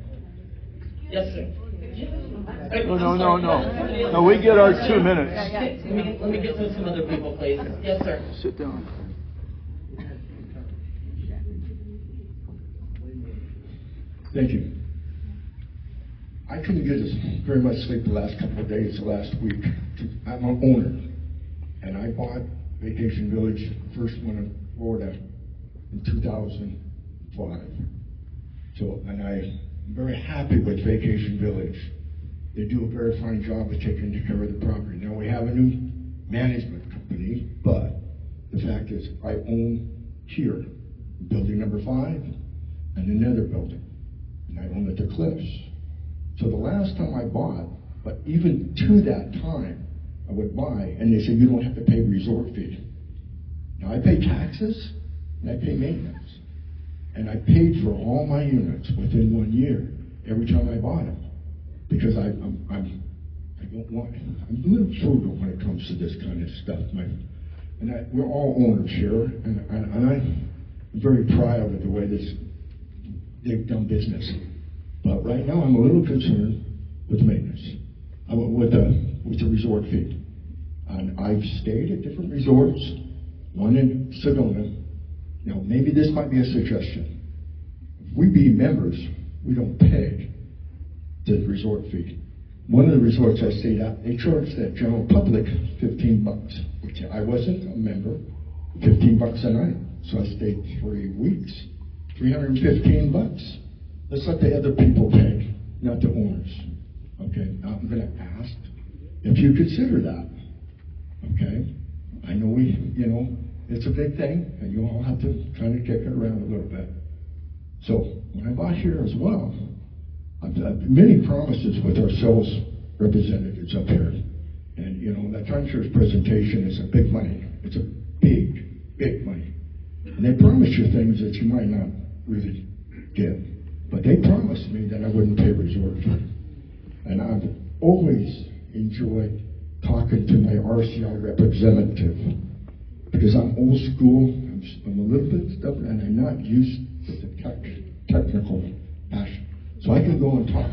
Yes, sir. No. No, we get our 2 minutes. Let me get to some other people, please. Yes, sir. Sit down. Thank you. I couldn't get very much sleep the last couple of days, the last week. I'm an owner, and I bought Vacation Village, first one in Florida, in 2005. So, and I'm very happy with Vacation Village. They do a very fine job of taking care of the property. Now, we have a new management company, but the fact is, I own here, building number 5, and another building, and I own at the Cliffs. So the last time I bought, but even to that time, I would buy, and they said, you don't have to pay resort fee. Now, I pay taxes, and I pay maintenance. And I paid for all my units within 1 year, every time I bought them. Because I'm a little frugal when it comes to this kind of stuff. And and we're all owners here, and I'm very proud of the way they've done business. But right now, I'm a little concerned with maintenance, with the resort fee. And I've stayed at different resorts, one in Sedona. Now, maybe this might be a suggestion. If we be members, we don't pay the resort fee. One of the resorts I stayed at, they charged the general public $15, which I wasn't a member, $15 a night. So I stayed 3 weeks, $315. Let's let the other people pay, not the owners. Okay, now I'm gonna ask if you consider that. Okay, I know it's a big thing, and you all have to kind of kick it around a little bit. So when I bought here as well, I've many promises with our sales representatives up here. And, that timeshares presentation is a big money. It's a big, big money. And they promise you things that you might not really get. But they promised me that I wouldn't pay resort fee. And I've always enjoyed talking to my RCI representative. Because I'm old school, I'm a little bit stubborn, and I'm not used to the technical passion. So I can go and talk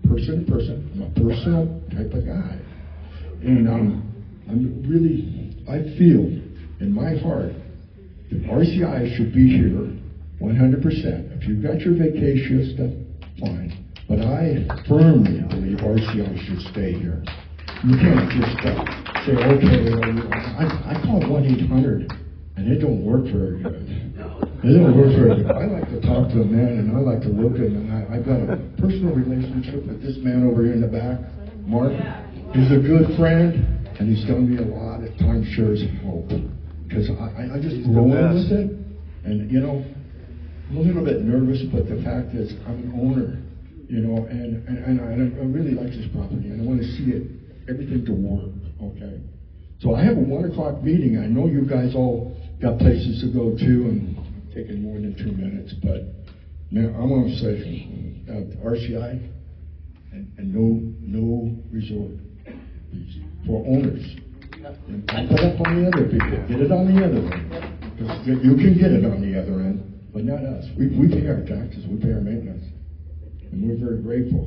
person to person. I'm a personal type of guy. And I feel in my heart that RCI should be here 100%. If you've got your vacation stuff, fine. But I firmly believe RCI should stay here. You can't just say, okay, I call 1-800, and it don't work very good. It don't work very good. I like to talk to a man, and I like to look at him, and I've got a personal relationship with this man over here in the back, Mark. He's a good friend, and he's done me a lot of timeshares help. Because I just roll in with it, and I'm a little bit nervous, but the fact is I'm an owner, and I really like this property, and I want to see everything to work, okay? So I have a 1 o'clock meeting. I know you guys all got places to go to, and taking more than 2 minutes, but now I want to say RCI and no resort fees for owners. And put up on the other people. Get it on the other end. Because you can get it on the other end, but not us. We pay our taxes, we pay our maintenance, and we're very grateful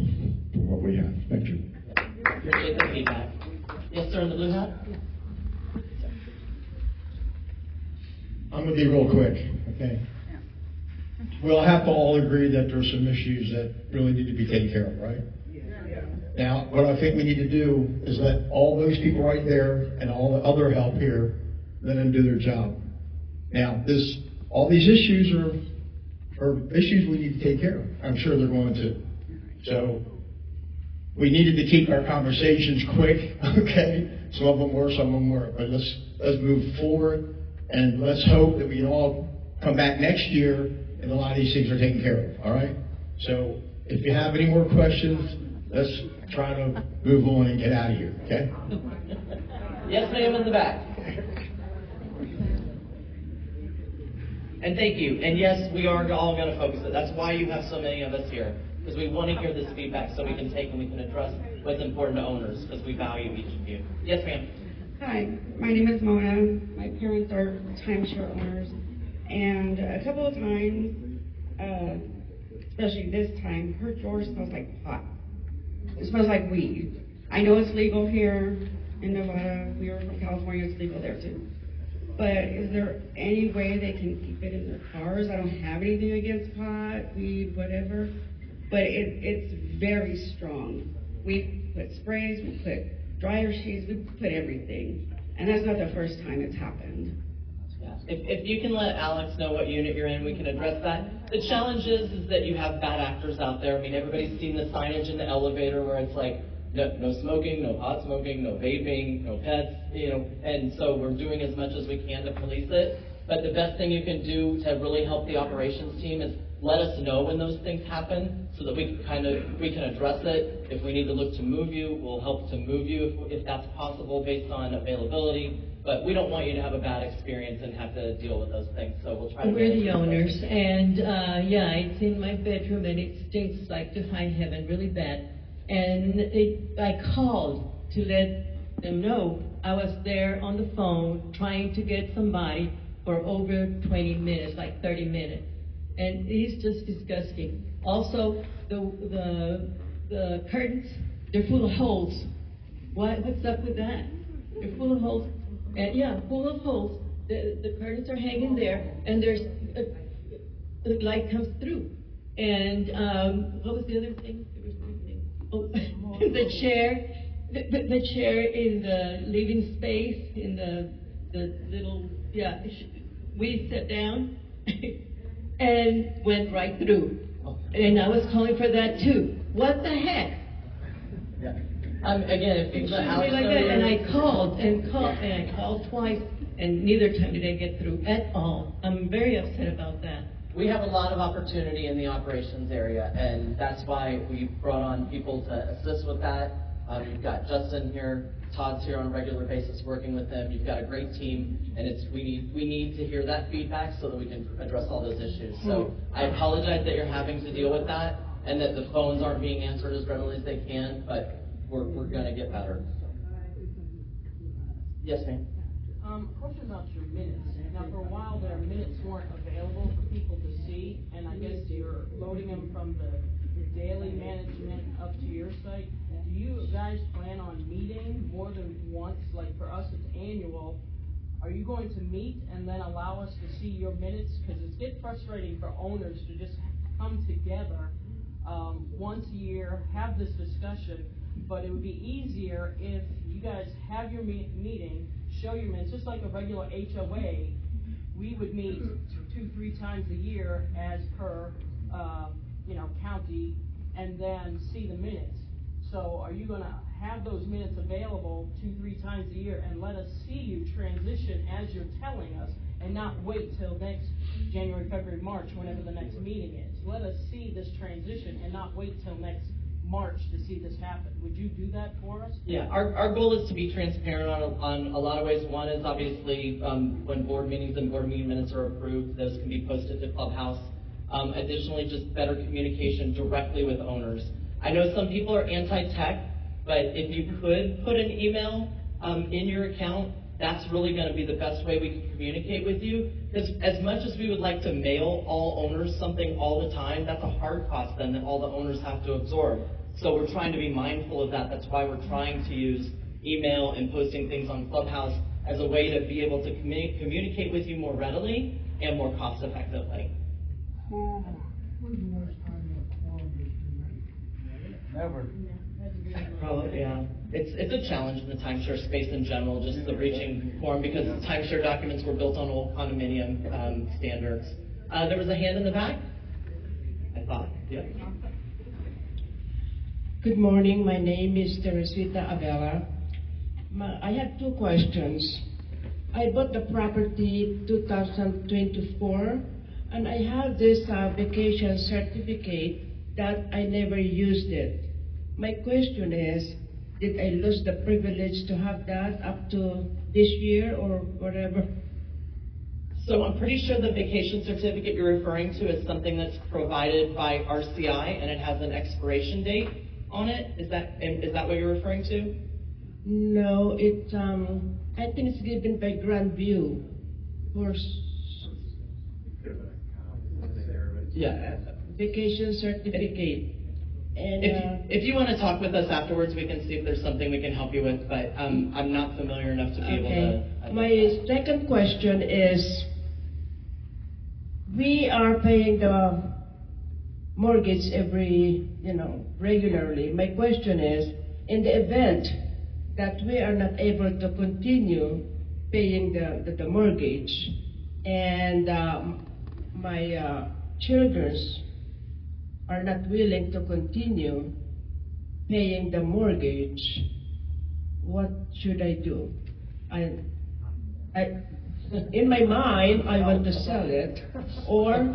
for what we have. Thank you. Appreciate the feedback. Yes, sir, in the blue hat? I'm gonna be real quick, okay? We'll have to all agree that there's some issues that really need to be taken care of, right? Now, what I think we need to do is let all those people right there and all the other help here, let them do their job. Now, all these issues are issues we need to take care of. I'm sure they're going to. So, we needed to keep our conversations quick, okay? Some of them were, some of them weren't. But let's move forward, and let's hope that we can all come back next year and a lot of these things are taken care of, all right? So if you have any more questions, let's try to move on and get out of here, okay? Yes, ma'am, in the back. And thank you. And yes, we are all going to focus it. That's why you have so many of us here. Because we want to hear this feedback so we can take and we can address what's important to owners, because we value each of you. Yes, ma'am. Hi, my name is Mona. My parents are timeshare owners. And a couple of times, especially this time, her drawer smells like pot. It smells like weed. I know it's legal here in Nevada. We are from California, it's legal there too. But is there any way they can keep it in their cars? I don't have anything against pot, weed, whatever. But it's very strong. We put sprays, we put dryer sheets, we put everything. And that's not the first time it's happened. If you can let Alex know what unit you're in, we can address that. The challenge is that you have bad actors out there. I mean, everybody's seen the signage in the elevator where it's like, no smoking, no pot smoking, no vaping, no pets, and so we're doing as much as we can to police it. But the best thing you can do to really help the operations team is let us know when those things happen so that we can address it. If we need to look to move you, we'll help to move you if that's possible based on availability. But we don't want you to have a bad experience and have to deal with those things. So we'll try to. We're the owners, and it's in my bedroom, and it stinks like to high heaven, really bad. And I called to let them know I was there on the phone trying to get somebody for over 20 minutes, like 30 minutes. And it's just disgusting. Also, the curtains, they're full of holes. What's up with that? They're full of holes. And yeah, full of holes. The curtains are hanging there, and there's the light comes through. And what was the other thing? There was one thing. Oh, the chair. The chair in the living space, in the little, yeah, we sat down and went right through. And I was calling for that too. What the heck? Yeah. Again, if It the shouldn't house be like that. And I owners- called and I called twice, and neither time did I get through at all. I'm very upset about that. We have a lot of opportunity in the operations area, and that's why we brought on people to assist with that. You've got Justin here, Todd's here on a regular basis working with them. You've got a great team, and we need to hear that feedback so that we can address all those issues. So I apologize that you're having to deal with that, and that the phones aren't being answered as readily as they can, but we're gonna get better. Yes, ma'am. Question about your minutes. Now, for a while there, minutes weren't available for people to see, and I guess you're loading them from the daily management up to your site. Do you guys plan on meeting more than once? Like for us, it's annual. Are you going to meet and then allow us to see your minutes? Because it's get frustrating for owners to just come together once a year, have this discussion, but it would be easier if you guys have your meeting, show your minutes, just like a regular HOA. We would meet 2-3 times a year as per, county, and then see the minutes. So are you gonna have those minutes available 2-3 times a year and let us see you transition as you're telling us, and not wait till next January, February, March, whenever the next meeting is? Let us see this transition and not wait till next March to see this happen. Would you do that for us? Yeah, our goal is to be transparent on a lot of ways. One is obviously when board meetings and board meeting minutes are approved, those can be posted to Clubhouse. Additionally, just better communication directly with owners. I know some people are anti-tech, but if you could put an email in your account, that's really going to be the best way we can communicate with you. Because as much as we would like to mail all owners something all the time, that's a hard cost then that all the owners have to absorb. So we're trying to be mindful of that. That's why we're trying to use email and posting things on Clubhouse as a way to be able to communicate with you more readily and more cost effectively. Never. Probably, yeah. It's a challenge in the timeshare space in general, just the reaching quorum, because timeshare documents were built on old condominium standards. There was a hand in the back? I thought, yeah. Good morning. My name is Teresita Avella. I have two questions. I bought the property 2024, and I have this vacation certificate that I never used it. My question is, did I lose the privilege to have that up to this year or whatever? So I'm pretty sure the vacation certificate you're referring to is something that's provided by RCI, and it has an expiration date on it. Is that what you're referring to? No, it's I think it's given by Grandview. Yeah. Vacation certificate. And if you want to talk with us afterwards, we can see if there's something we can help you with, but I'm not familiar enough to be able to. My second question is, we are paying the mortgage regularly. My question is, in the event that we are not able to continue paying the mortgage, and my children are not willing to continue paying the mortgage, what should I do? In my mind, I want to sell it or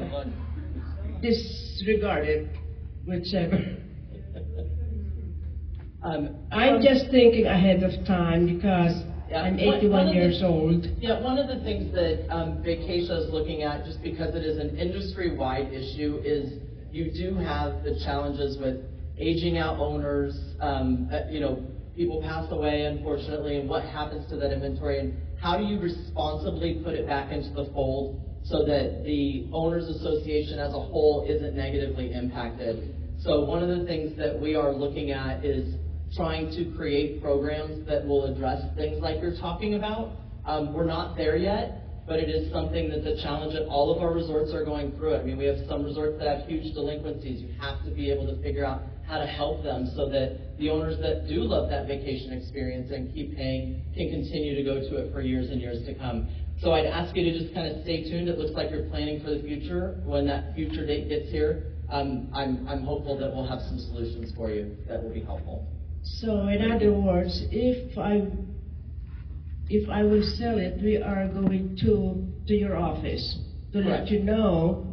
disregard it, whichever. I'm just thinking ahead of time because I'm 81 years old. Yeah, one of the things that Vacatia is looking at, just because it is an industry-wide issue, is you do have the challenges with aging out owners, people pass away, unfortunately, and what happens to that inventory, and how do you responsibly put it back into the fold so that the owners association as a whole isn't negatively impacted? So one of the things that we are looking at is trying to create programs that will address things like you're talking about. We're not there yet, but it is something that's a challenge that all of our resorts are going through. I mean, we have some resorts that have huge delinquencies. You have to be able to figure out how to help them so that the owners that do love that vacation experience and keep paying can continue to go to it for years and years to come. So I'd ask you to just kind of stay tuned. It looks like you're planning for the future. When that future date gets here, I'm hopeful that we'll have some solutions for you that will be helpful. So in other words, if I will sell it, we are going to your office to let you know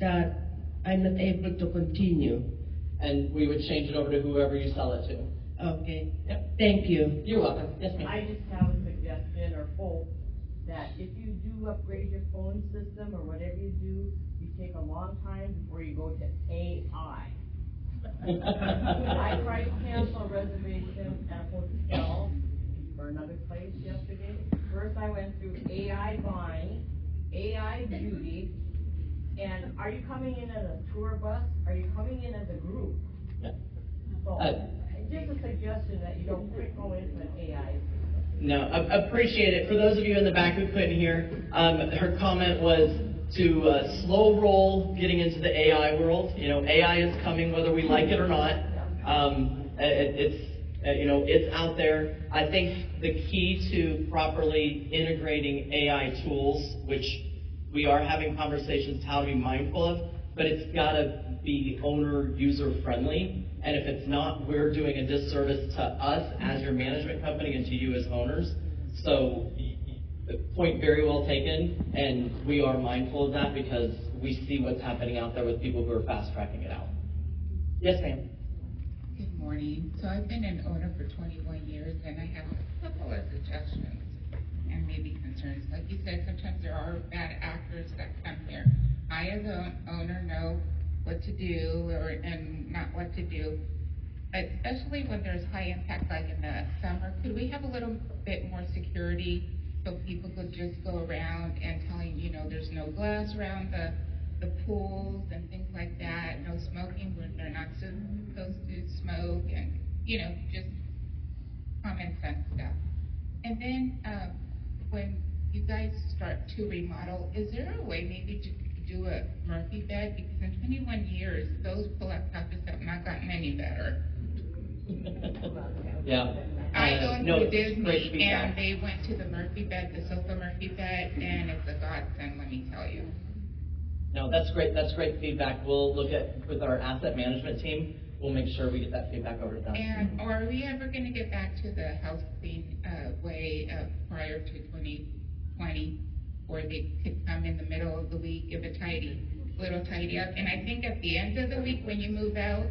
that I'm not able to continue. And we would change it over to whoever you sell it to. Okay. Yep. Thank you. You're welcome. Yes, ma'am. I just have a suggestion or hope that if you do upgrade your phone system or whatever you do, you take a long time before you go to AI. I tried to cancel a reservation at a hotel for another place yesterday. First I went through AI buying, AI beauty, and are you coming in as a tour bus? Are you coming in as a group? Yeah. So, just a suggestion that you don't quick go into an AI. No, appreciate it. For those of you in the back who couldn't hear, her comment was to slow roll getting into the AI world. You know, AI is coming whether we like it or not. It's out there. I think the key to properly integrating AI tools, which we are having conversations how to be mindful of, but it's got to be owner user friendly. And if it's not, we're doing a disservice to us as your management company and to you as owners. So, point very well taken, and we are mindful of that because we see what's happening out there with people who are fast tracking it out. Yes, ma'am. Good morning. So I've been an owner for 21 years, and I have a couple of suggestions and maybe concerns. Like you said, sometimes there are bad actors that come here. I, as an owner, know what to do and not what to do, especially when there's high impact, like in the summer. Could we have a little bit more security so people could just go around and telling, there's no glass around the pools and things like that, no smoking when they're not supposed to smoke, and, just common sense stuff. And then when you guys start to remodel, is there a way maybe to do a Murphy bed? Because in 21 years, those pull-up couches have not gotten any better. Yeah. I owned through Disney, and they went to the Murphy bed, the sofa Murphy bed, and it's a godsend, let me tell you. No, that's great. That's great feedback. We'll look at with our asset management team. We'll make sure we get that feedback over to them. And are we ever going to get back to the house clean way prior to 2020, where they could come in the middle of the week, give a little tidy up? And I think at the end of the week, when you move out,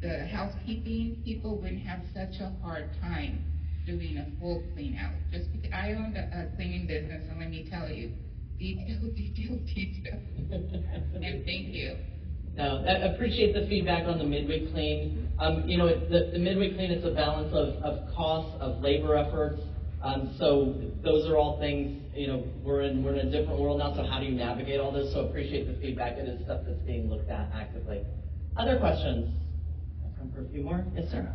the housekeeping people wouldn't have such a hard time doing a full clean out. Just because I owned a cleaning business, and let me tell you, detail. And thank you. No, I appreciate the feedback on the midweek clean. The midweek clean is a balance of costs, of labor efforts. So those are all things, we're in a different world now, so how do you navigate all this? So appreciate the feedback. It is stuff that's being looked at actively. Other questions? Time for a few more? Yes, sir.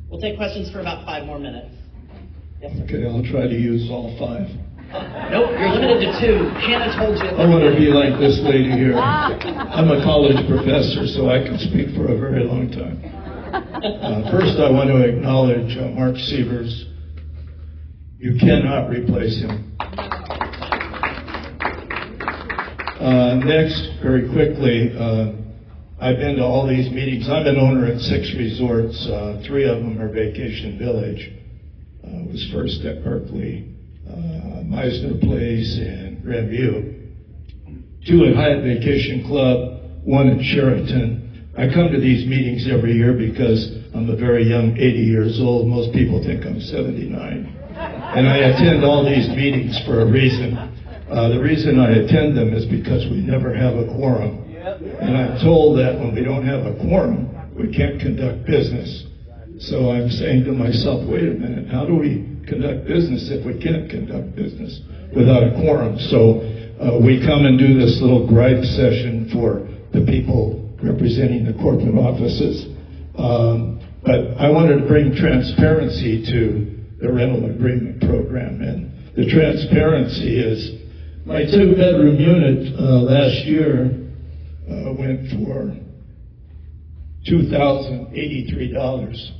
We'll take questions for about 5 more minutes. Yes, sir. Okay, I'll try to use all 5. Nope, you're limited to 2. Hannah told you. I want to be like this lady here. I'm a college professor, so I can speak for a very long time. First, I want to acknowledge Mark Sievers. You cannot replace him. Next, very quickly, I've been to all these meetings. I'm an owner at 6 resorts. 3 of them are Vacation Village. Was first at Berkeley, Meisner Place, and Grandview. 2 at Hyatt Vacation Club, 1 at Sheraton. I come to these meetings every year because I'm a very young 80 years old. Most people think I'm 79. And I attend all these meetings for a reason. The reason I attend them is because we never have a quorum. And I'm told that when we don't have a quorum, we can't conduct business. So I'm saying to myself, wait a minute, how do we conduct business if we can't conduct business without a quorum? So we come and do this little gripe session for the people representing the corporate offices. But I wanted to bring transparency to the rental agreement program. And the transparency is my 2-bedroom unit last year went for $2,083.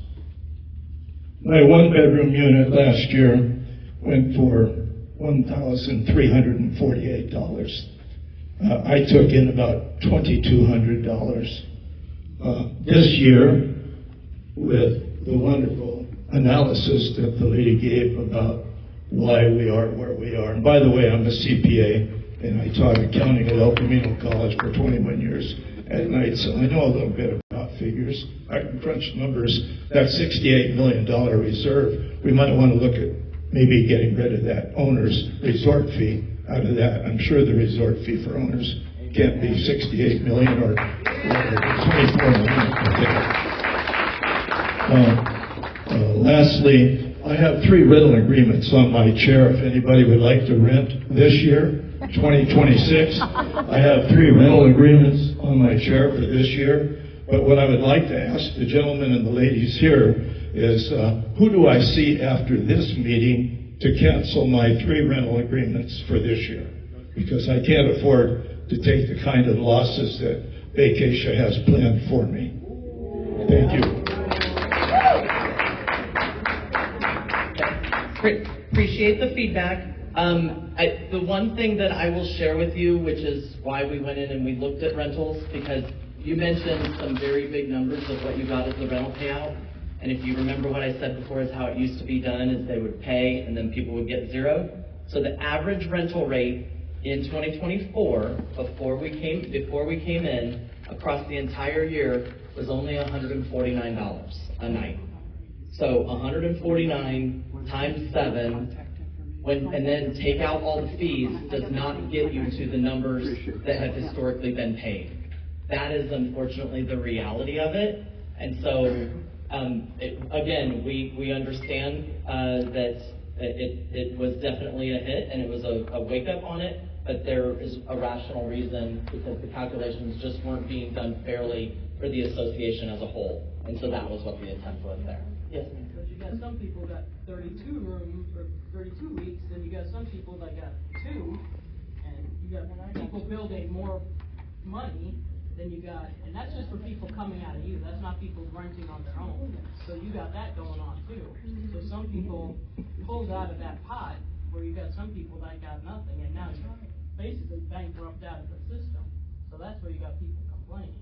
My 1-bedroom unit last year went for $1,348. I took in about $2,200 this year with the wonderful analysis that the lady gave about why we are where we are. And by the way, I'm a CPA, and I taught accounting at El Camino College for 21 years at night, so I know a little bit about figures. I can crunch numbers. That $68 million reserve, we might want to look at maybe getting rid of that owner's resort fee out of that. I'm sure the resort fee for owners can't be $68 million or $24 million. Lastly, I have 3 rental agreements on my chair. If anybody would like to rent this year, 2026, I have 3 rental agreements on my chair for this year. But what I would like to ask the gentlemen and the ladies here is, who do I see after this meeting to cancel my 3 rental agreements for this year? Because I can't afford to take the kind of losses that Vacatia has planned for me. Thank you. Appreciate the feedback. The one thing that I will share with you, which is why we went in and we looked at rentals, because you mentioned some very big numbers of what you got as the rental payout. And if you remember what I said before is how it used to be done is they would pay and then people would get 0. So the average rental rate in 2024, before we came in, across the entire year was only $149 a night. So 149 times 7, and then take out all the fees, does not get you to the numbers that have historically been paid. That is unfortunately the reality of it. And so, again, we understand that it was definitely a hit and it was a wake up on it, but there is a rational reason because the calculations just weren't being done fairly for the association as a whole. And so that was what the attempt was there. Yes, ma'am. But you got some people got 32 rooms for 32 weeks, and you got some people that got 2, and you got people building more money than you got, and that's just for people coming out of you. That's not people renting on their own. So you got that going on too. So some people pulled out of that pot, where you got some people that got nothing, and now you're basically bankrupt out of the system. So that's where you got people complaining.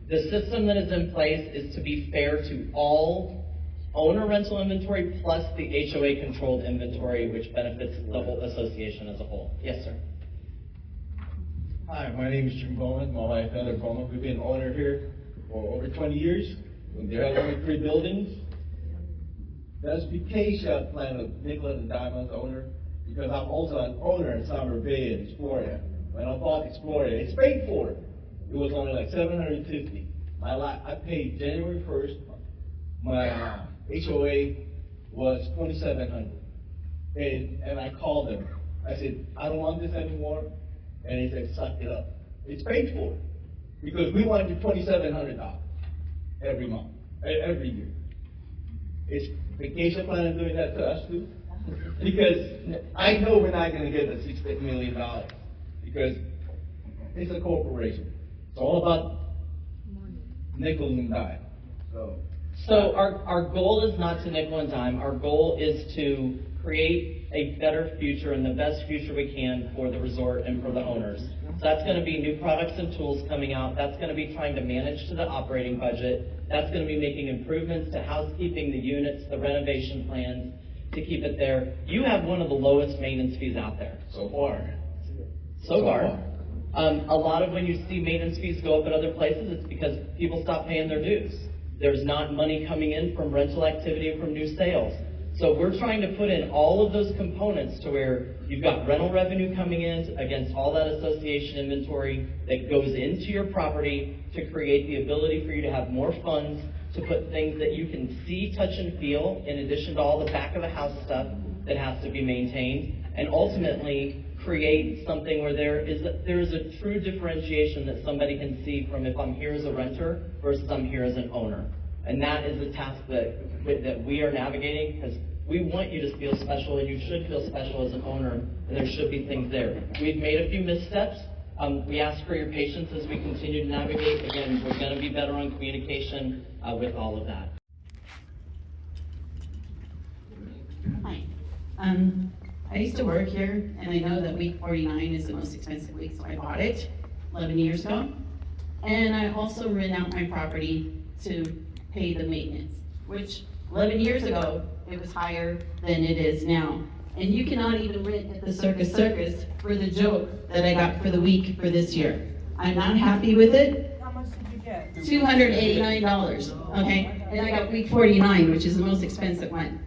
The system that is in place is to be fair to all owner rental inventory plus the HOA controlled inventory, which benefits the whole association as a whole. Yes, sir. Hi, my name is Jim Bowman. My wife Heather Bowman. We've been owner here for over 20 years. There have only 3 buildings. Does Vacatia plan to nickel and dime as owner? Because I'm also an owner in Summer Bay and Exploria. When I bought Exploria, it's paid for. It was only like $750. I paid January 1st. My HOA was $2,700. And I called them. I said, I don't want this anymore. And he said, suck it up. It's paid for. Because we want you $2,700 every month, every year. Is Vacation planning doing that to us too? Because I know we're not going to get the $6 million because it's a corporation. It's all about nickel and dime. So our goal is not to nickel and dime. Our goal is to create a better future and the best future we can for the resort and for the owners. So that's going to be new products and tools coming out. That's going to be trying to manage to the operating budget. That's going to be making improvements to housekeeping, the units, the renovation plans to keep it there. You have one of the lowest maintenance fees out there. So far. A lot of when you see maintenance fees go up at other places, it's because people stop paying their dues. There's not money coming in from rental activity or from new sales. So we're trying to put in all of those components to where you've got rental revenue coming in against all that association inventory that goes into your property to create the ability for you to have more funds to put things that you can see, touch, and feel, in addition to all the back of the house stuff that has to be maintained, and ultimately create something where there is a true differentiation that somebody can see from if I'm here as a renter versus I'm here as an owner. And that is the task that we are navigating, because we want you to feel special, and you should feel special as an owner, and there should be things there. We've made a few missteps. We ask for your patience as we continue to navigate. Again, we're going to be better on communication with all of that. Hi. I used to work here, and I know that week 49 is the most expensive week, so I bought it 11 years ago. And I also rent out my property to pay the maintenance, which 11 years ago, it was higher than it is now. And you cannot even rent at the Circus for the joke that I got for the week for this year. I'm not happy with it. How much did you get? $289, okay? And I got week 49, which is the most expensive one.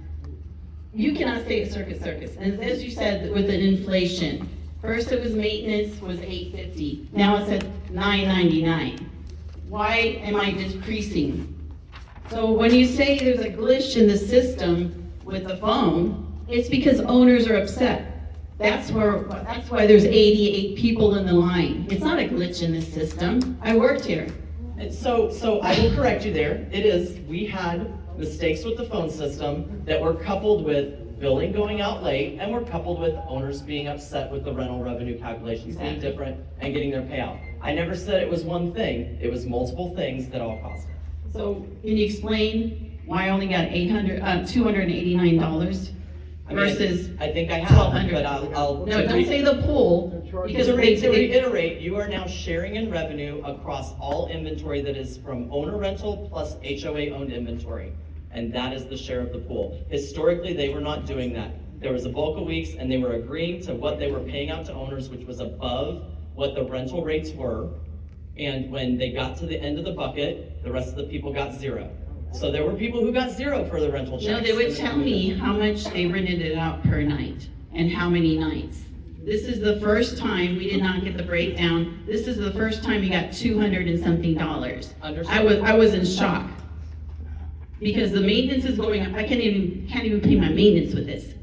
You cannot stay at Circus. And as you said, with an inflation, first it was maintenance was $850. Now it's at $999. Why am I decreasing? So when you say there's a glitch in the system with the phone, it's because owners are upset. That's why there's 88 people in the line. It's not a glitch in the system. I worked here. And so I will correct you there. It is, we had mistakes with the phone system that were coupled with billing going out late, and were coupled with owners being upset with the rental revenue calculations being different and getting their payout. I never said it was one thing. It was multiple things that all caused it. So can you explain why I only got $289 versus I think I have, $1,200? but I'll No, don't say the pool, because to reiterate, you are now sharing in revenue across all inventory that is from owner rental plus HOA-owned inventory. And that is the share of the pool. Historically, they were not doing that. There was a bulk of weeks, and they were agreeing to what they were paying out to owners, which was above what the rental rates were. And when they got to the end of the bucket, the rest of the people got zero. So there were people who got zero for the rental checks. No, they would tell me how much they rented it out per night and how many nights. This is the first time we did not get the breakdown. This is the first time we got $200 and something. I was in shock because the maintenance is going up. I can't even pay my maintenance with this.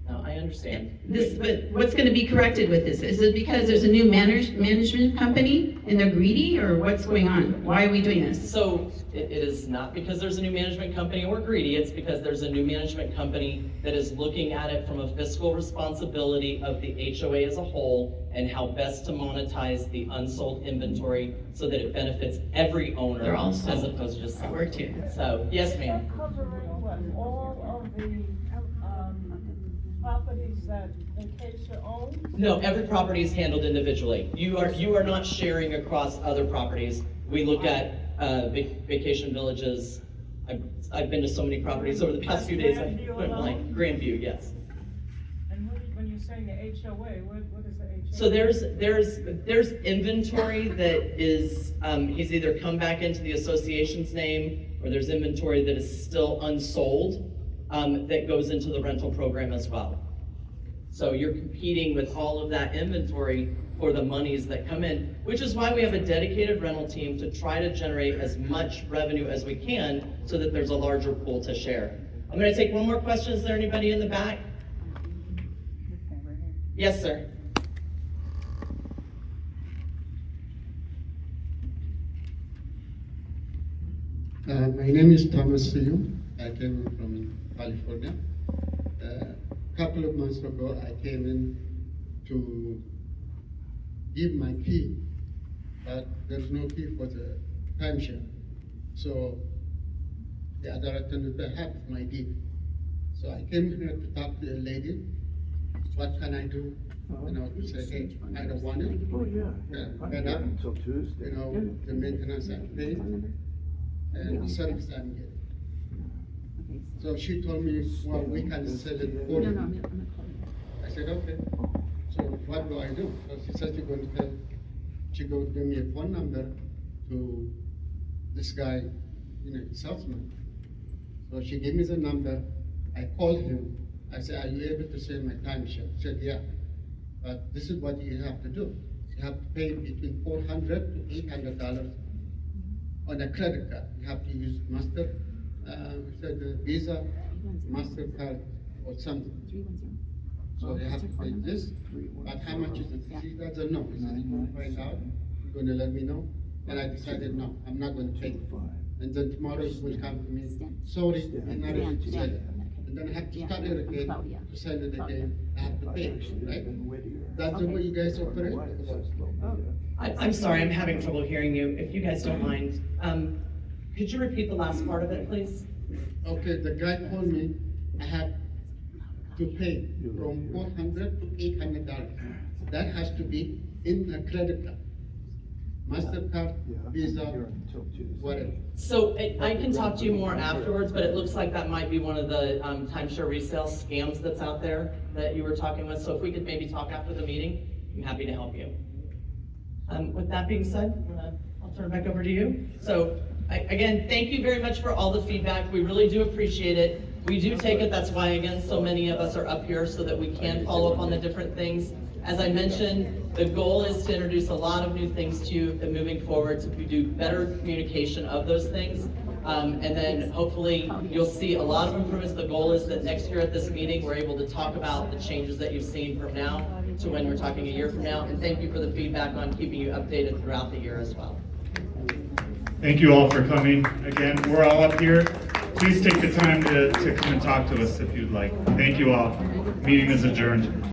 No, I understand. But what's going to be corrected with this? Is it because there's a new management company and they're greedy, or what's going on? Why are we doing this? So it is not because there's a new management company or greedy. It's because there's a new management company that is looking at it from a fiscal responsibility of the HOA as a whole and how best to monetize the unsold inventory so that it benefits every owner. They're all sold. As opposed to just some. I worked here. So yes, ma'am. Covering what, all of the properties that Acacia owns? No, every property is handled individually. You are not sharing across other properties. We look at vacation villages. I've been to so many properties over the past few days. I couldn't blank. Grandview, yes. And when you're saying the HOA, what is the HOA? So there's inventory that is he's either come back into the association's name, or there's inventory that is still unsold that goes into the rental program as well. So you're competing with all of that inventory for the monies that come in, which is why we have a dedicated rental team to try to generate as much revenue as we can so that there's a larger pool to share. I'm going to take one more question. Is there anybody in the back? Yes, sir. My name is Thomas Siu. I came from California. A couple of months ago, I came in to give my key, but there's no key for the timeshare. So the other attendant have my key. So I came here to talk to a lady. What can I do? You know, to say, hey, I don't want it. Oh, yeah. Fed up. Until Tuesday. You know, the maintenance I'm paying and the service I'm getting. So she told me, well, we can sell it for you. I said, okay. So what do I do? So she said she's going to give me a phone number to this guy, salesman. So she gave me the number. I called him, I said, are you able to send my timeshare? He said, yeah. But this is what you have to do. You have to pay between $400 to $800 on a credit card. You have to use Master, Visa, MasterCard, or something. So they have to pay this. But how much is it? He doesn't know. He said he's going to find out. He's going to let me know. And I decided, no, I'm not going to pay. And then tomorrow he will come to me, sorry, I'm not able to sell it. And then I have to start it again, to sell it again, I have to pay, right? That's the way you guys operate? I'm sorry, I'm having trouble hearing you. If you guys don't mind, could you repeat the last part of it, please? Okay, the guy told me I had to pay from $400 to $800. That has to be in the credit card. MasterCard, Visa, whatever. So I can talk to you more afterwards, but it looks like that might be one of the timeshare resale scams that's out there that you were talking with. So if we could maybe talk after the meeting, I'm happy to help you. With that being said, I'll turn it back over to you. So again, thank you very much for all the feedback. We really do appreciate it. We do take it. That's why, again, so many of us are up here so that we can follow up on the different things. As I mentioned, the goal is to introduce a lot of new things to you and moving forward to do better communication of those things. And then hopefully you'll see a lot of improvements. The goal is that next year at this meeting, we're able to talk about the changes that you've seen from now to when we're talking a year from now. And thank you for the feedback on keeping you updated throughout the year as well. Thank you all for coming. Again, we're all up here. Please take the time to come and talk to us if you'd like. Thank you all. Meeting is adjourned.